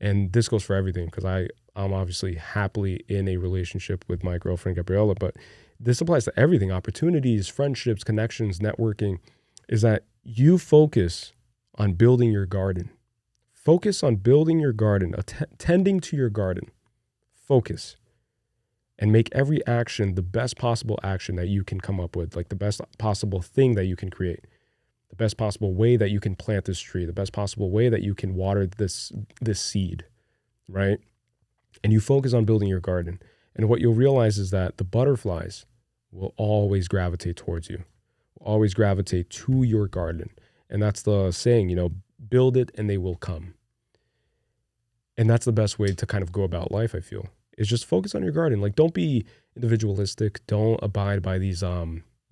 and this goes for everything, because I'm obviously happily in a relationship with my girlfriend, Gabriella, but this applies to everything: opportunities, friendships, connections, networking, is that you focus on building your garden. Focus on building your garden, tending to your garden. Focus. And make every action the best possible action that you can come up with, like the best possible thing that you can create, the best possible way that you can plant this tree, the best possible way that you can water this seed, right? And you focus on building your garden. And what you'll realize is that the butterflies will always gravitate towards you, will always gravitate to your garden. And that's the saying, build it and they will come. And that's the best way to kind of go about life, I feel, is just focus on your garden. Like, don't be individualistic. Don't abide by these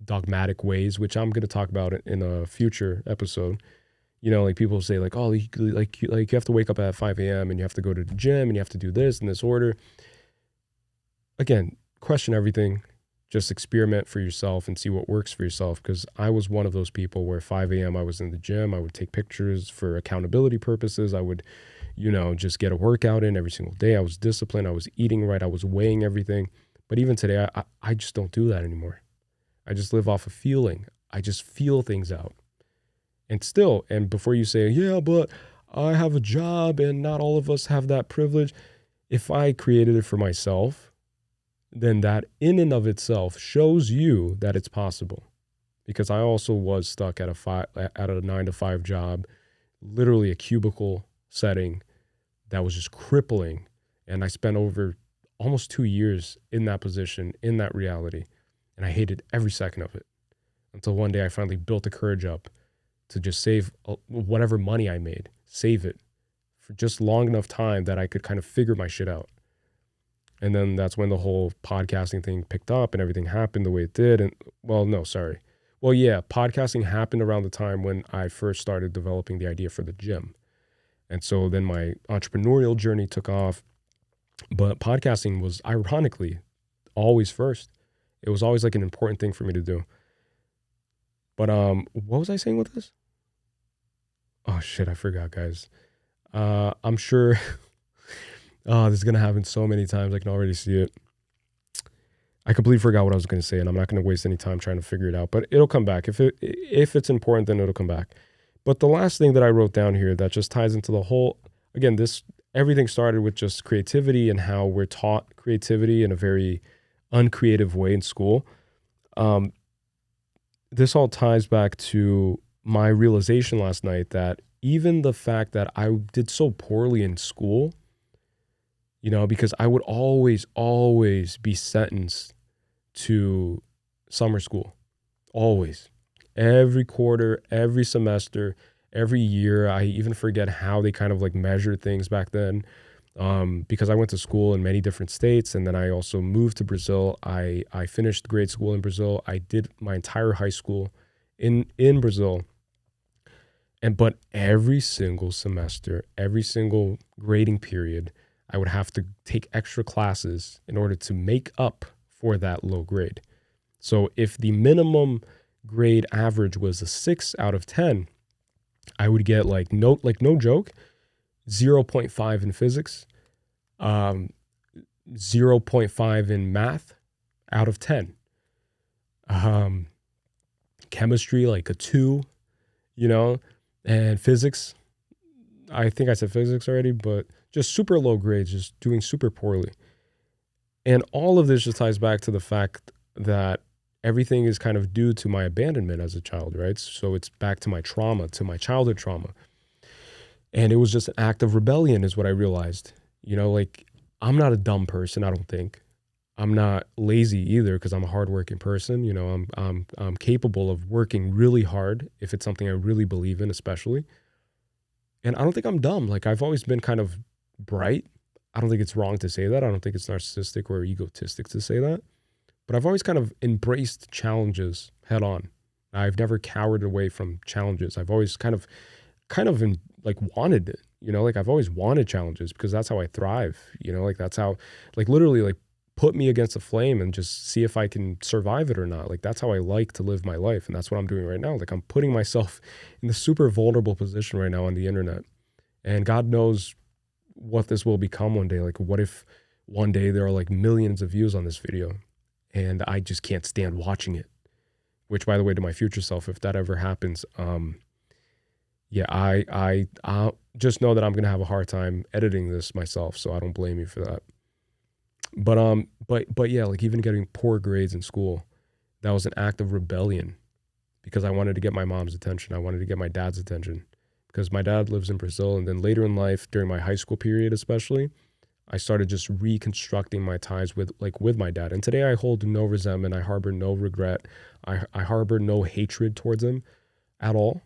dogmatic ways, which I'm going to talk about in a future episode. Like people say like, oh, you have to wake up at 5 a.m. and you have to go to the gym and you have to do this in this order. Again, question everything. Just experiment for yourself and see what works for yourself. Because I was one of those people where 5 a.m. I was in the gym. I would take pictures for accountability purposes. I would, just get a workout in every single day. I was disciplined. I was eating right. I was weighing everything. But even today, I just don't do that anymore. I just live off of feeling. I just feel things out. And before you say, yeah, but I have a job and not all of us have that privilege. If I created it for myself, then that in and of itself shows you that it's possible. Because I also was stuck at a 9-to-5 job, literally a cubicle setting that was just crippling. And I spent over almost 2 years in that position, in that reality. And I hated every second of it until one day I finally built the courage up to just save whatever money I made, save it for just long enough time that I could kind of figure my shit out. And then that's when the whole podcasting thing picked up and everything happened the way it did. And podcasting happened around the time when I first started developing the idea for the gym. And so then my entrepreneurial journey took off. But podcasting was ironically always first. It was always like an important thing for me to do. But what was I saying with this? Oh shit, I forgot, guys. I'm sure this is gonna happen so many times. I can already see it. I completely forgot what I was gonna say, and I'm not gonna waste any time trying to figure it out. But it'll come back. If it's important, then it'll come back. But the last thing that I wrote down here that just ties into the whole, again, everything started with just creativity and how we're taught creativity in a very uncreative way in school. This all ties back to my realization last night that even the fact that I did so poorly in school, because I would always be sentenced to summer school. Always. Every quarter, every semester, every year. I even forget how they kind of like measured things back then. Because I went to school in many different states, and then I also moved to Brazil. I finished grade school in Brazil. I did my entire high school in Brazil. But every single semester, every single grading period, I would have to take extra classes in order to make up for that low grade. So if the minimum grade average was a 6 out of 10, I would get no joke, 0.5 in physics, 0.5 in math out of 10. Chemistry, like a 2, and physics, I think I said physics already, but just super low grades, just doing super poorly. And all of this just ties back to the fact that everything is kind of due to my abandonment as a child, right? So it's back to my trauma, to my childhood trauma. And it was just an act of rebellion is what I realized. I'm not a dumb person, I don't think. I'm not lazy either because I'm a hardworking person. I'm capable of working really hard if it's something I really believe in, especially. And I don't think I'm dumb. I've always been kind of bright. I don't think it's wrong to say that. I don't think it's narcissistic or egotistic to say that. But I've always kind of embraced challenges head on. I've never cowered away from challenges. I've always kind of wanted it, I've always wanted challenges because that's how I thrive, that's how, literally, put me against a flame and just see if I can survive it or not. That's how I like to live my life. And that's what I'm doing right now. I'm putting myself in the super vulnerable position right now on the internet. And God knows what this will become one day. What if one day there are millions of views on this video and I just can't stand watching it? Which, by the way, to my future self, if that ever happens, yeah, I just know that I'm gonna have a hard time editing this myself, so I don't blame you for that. But yeah, like even getting poor grades in school, that was an act of rebellion because I wanted to get my mom's attention. I wanted to get my dad's attention because my dad lives in Brazil. And then later in life, during my high school period especially, I started just reconstructing my ties with my dad. And today I hold no resentment. I harbor no regret. I harbor no hatred towards him at all.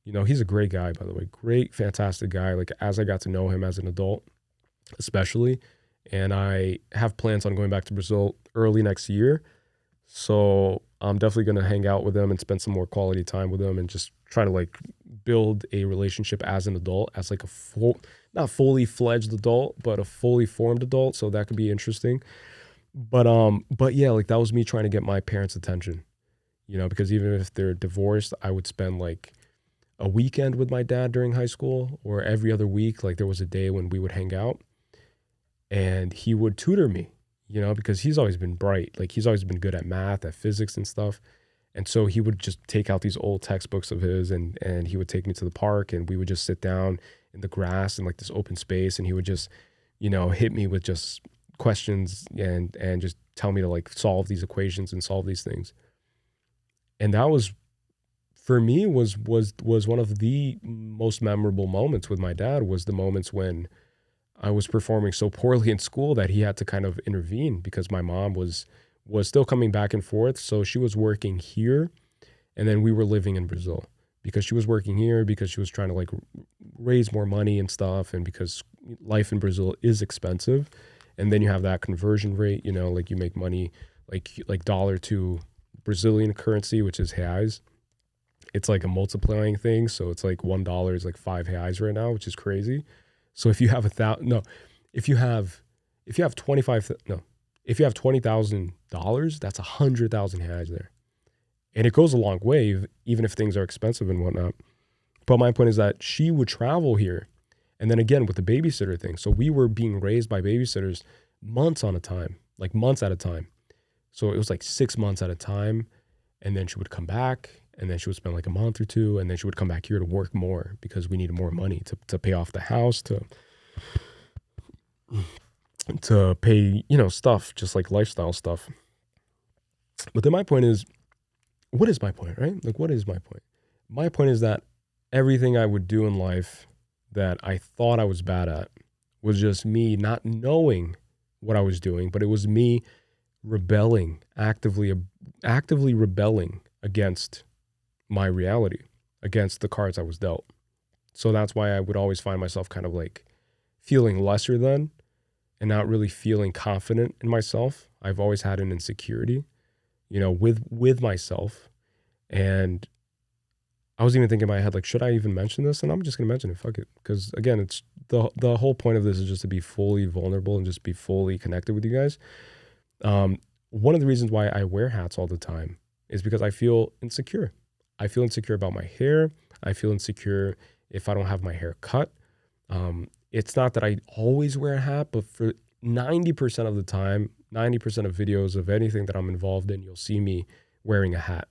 You know, he's a great guy, by the way. Great, fantastic guy. Like as I got to know him as an adult, especially. And I have plans on going back to Brazil early next year. So I'm definitely going to hang out with him and spend some more quality time with him and just try to like build a relationship as an adult, as like a full, not fully fledged adult, but a fully formed adult. So that could be interesting. But yeah, like that was me trying to get my parents' attention, you know, because even if they're divorced, I would spend like a weekend with my dad during high school or every other week. Like there was a day when we would hang out and he would tutor me, you know, because he's always been bright. Like he's always been good at math, at physics and stuff. And so he would just take out these old textbooks of his and he would take me to the park and we would just sit down in the grass in like this open space and he would just, you know, hit me with just questions and just tell me to like solve these equations and solve these things. And that was for me was one of the most memorable moments with my dad was the moments when I was performing so poorly in school that he had to kind of intervene because my mom was still coming back and forth. So she was working here and then we were living in Brazil because she was working here because she was trying to like raise more money and stuff. And because life in Brazil is expensive. And then you have that conversion rate, you know, like you make money like dollar to Brazilian currency, which is reais. It's like a multiplying thing. So it's like $1 is like 5 reais right now, which is crazy. So if you have if you have 25, no, if you have $20,000, that's 100,000 reais there. And it goes a long way, even if things are expensive and whatnot. But my point is that she would travel here. And then again, with the babysitter thing. So we were being raised by babysitters months on a time, like months at a time. So it was like 6 months at a time. And then she would come back and then she would spend like a month or two. And then she would come back here to work more because we needed more money to pay off the house, to pay, you know, stuff, just like lifestyle stuff. But then my point is, what is my point, right? Like, what is my point? My point is that everything I would do in life that I thought I was bad at was just me not knowing what I was doing, but it was me rebelling, actively rebelling against my reality, against the cards I was dealt. So that's why I would always find myself kind of like feeling lesser than and not really feeling confident in myself. I've always had an insecurity, you know, with myself. And I was even thinking in my head, like, should I even mention this? And I'm just going to mention it. Fuck it. Because again, it's the whole point of this is just to be fully vulnerable and just be fully connected with you guys. One of the reasons why I wear hats all the time is because I feel insecure. I feel insecure about my hair. I feel insecure if I don't have my hair cut. It's not that I always wear a hat, but for 90% of the time, 90% of videos of anything that I'm involved in, you'll see me wearing a hat,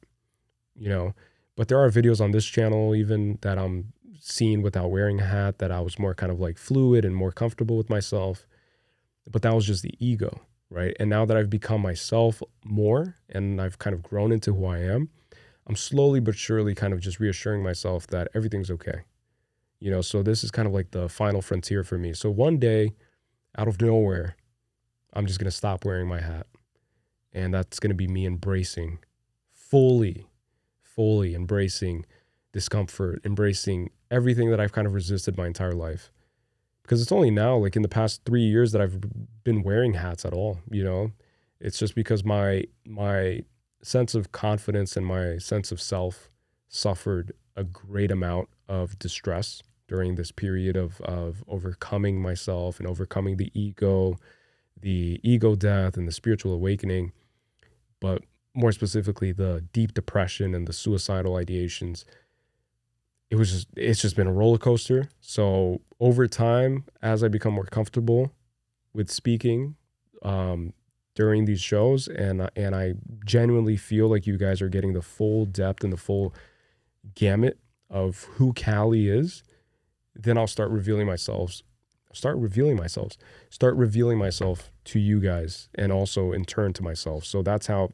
you know. But there are videos on this channel even that I'm seen without wearing a hat, that I was more kind of like fluid and more comfortable with myself. But that was just the ego, right? And now that I've become myself more and I've kind of grown into who I am, I'm slowly but surely kind of just reassuring myself that everything's okay. You know, so this is kind of like the final frontier for me. So one day, out of nowhere, I'm just going to stop wearing my hat. And that's going to be me embracing, fully embracing discomfort, embracing everything that I've kind of resisted my entire life. Because it's only now, like in the past 3 years, that I've been wearing hats at all, you know? It's just because my sense of confidence and my sense of self suffered a great amount of distress during this period of overcoming myself and overcoming the ego death and the spiritual awakening. But more specifically, the deep depression and the suicidal ideations. It's just been a roller coaster. So over time, as I become more comfortable with speaking during these shows, and I genuinely feel like you guys are getting the full depth and the full gamut of who Caley is, then I'll start revealing myself to you guys, and also in turn to myself. So that's how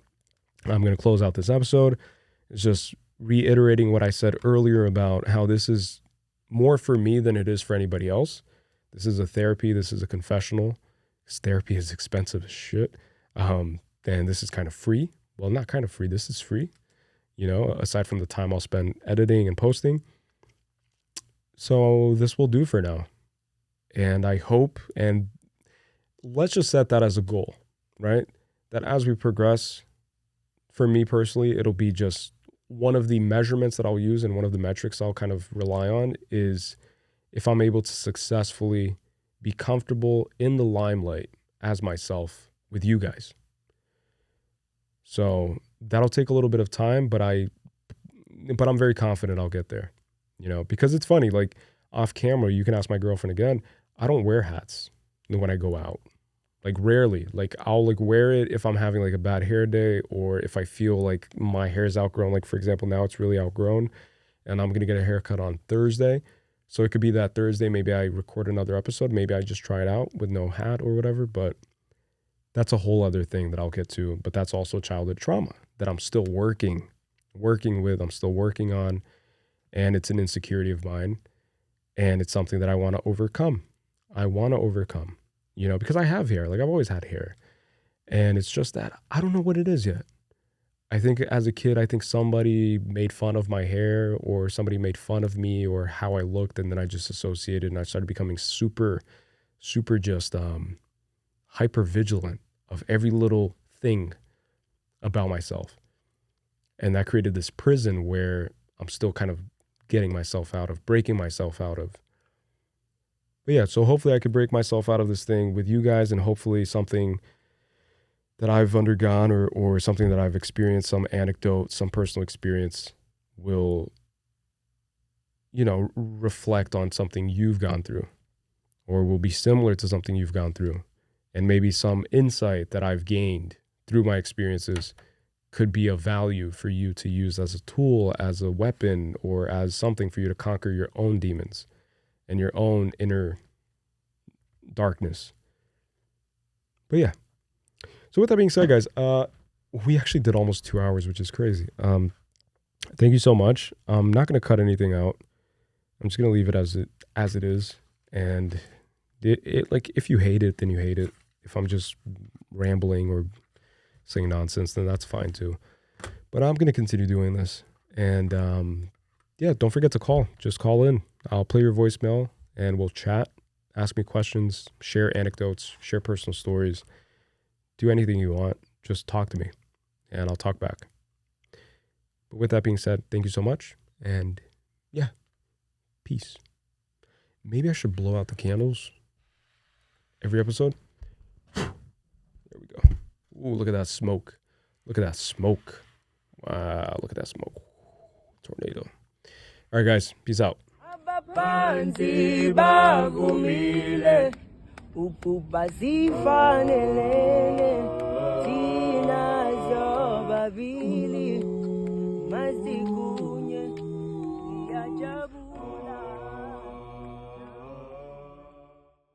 I'm going to close out this episode. It's just reiterating what I said earlier about how this is more for me than it is for anybody else. This is a therapy. This is a confessional. This therapy is expensive as shit. And this is kind of free. Well, not kind of free. This is free, aside from the time I'll spend editing and posting. So this will do for now. And I hope, and let's just set that as a goal, right? That as we progress, for me personally, it'll be just one of the measurements that I'll use, and one of the metrics I'll kind of rely on is if I'm able to successfully be comfortable in the limelight as myself with you guys. So that'll take a little bit of time, but I'm very confident I'll get there, because it's funny, like off camera, you can ask my girlfriend again, I don't wear hats when I go out. Like rarely. Like I'll wear it if I'm having a bad hair day, or if I feel like my hair's outgrown. Like for example, now it's really outgrown and I'm going to get a haircut on Thursday. So it could be that Thursday, maybe I record another episode. Maybe I just try it out with no hat or whatever, but that's a whole other thing that I'll get to. But that's also childhood trauma that I'm still working with, I'm still working on, and it's an insecurity of mine, and it's something that I want to overcome. Because I have hair. I've always had hair. And it's just that I don't know what it is yet. I think as a kid, somebody made fun of my hair, or somebody made fun of me or how I looked. And then I just associated, and I started becoming super, super just hyper vigilant of every little thing about myself. And that created this prison where I'm still kind of breaking myself out of. But yeah, so hopefully I could break myself out of this thing with you guys, and hopefully something that I've undergone or something that I've experienced, some anecdote, some personal experience will, reflect on something you've gone through, or will be similar to something you've gone through. And maybe some insight that I've gained through my experiences could be of value for you to use as a tool, as a weapon, or as something for you to conquer your own demons and your own inner darkness. But yeah. So with that being said, guys, we actually did almost 2 hours, which is crazy. Thank you so much. I'm not going to cut anything out. I'm just going to leave it as it is. And it if you hate it, then you hate it. If I'm just rambling or saying nonsense, then that's fine too. But I'm going to continue doing this. And don't forget to call. Just call in. I'll play your voicemail and we'll chat, ask me questions, share anecdotes, share personal stories, do anything you want. Just talk to me and I'll talk back. But with that being said, thank you so much. And peace. Maybe I should blow out the candles every episode. There we go. Ooh, look at that smoke. Wow, look at that smoke. Tornado. All right, guys. Peace out. Abapanzi bagumile upupa zifanelele sinazo babi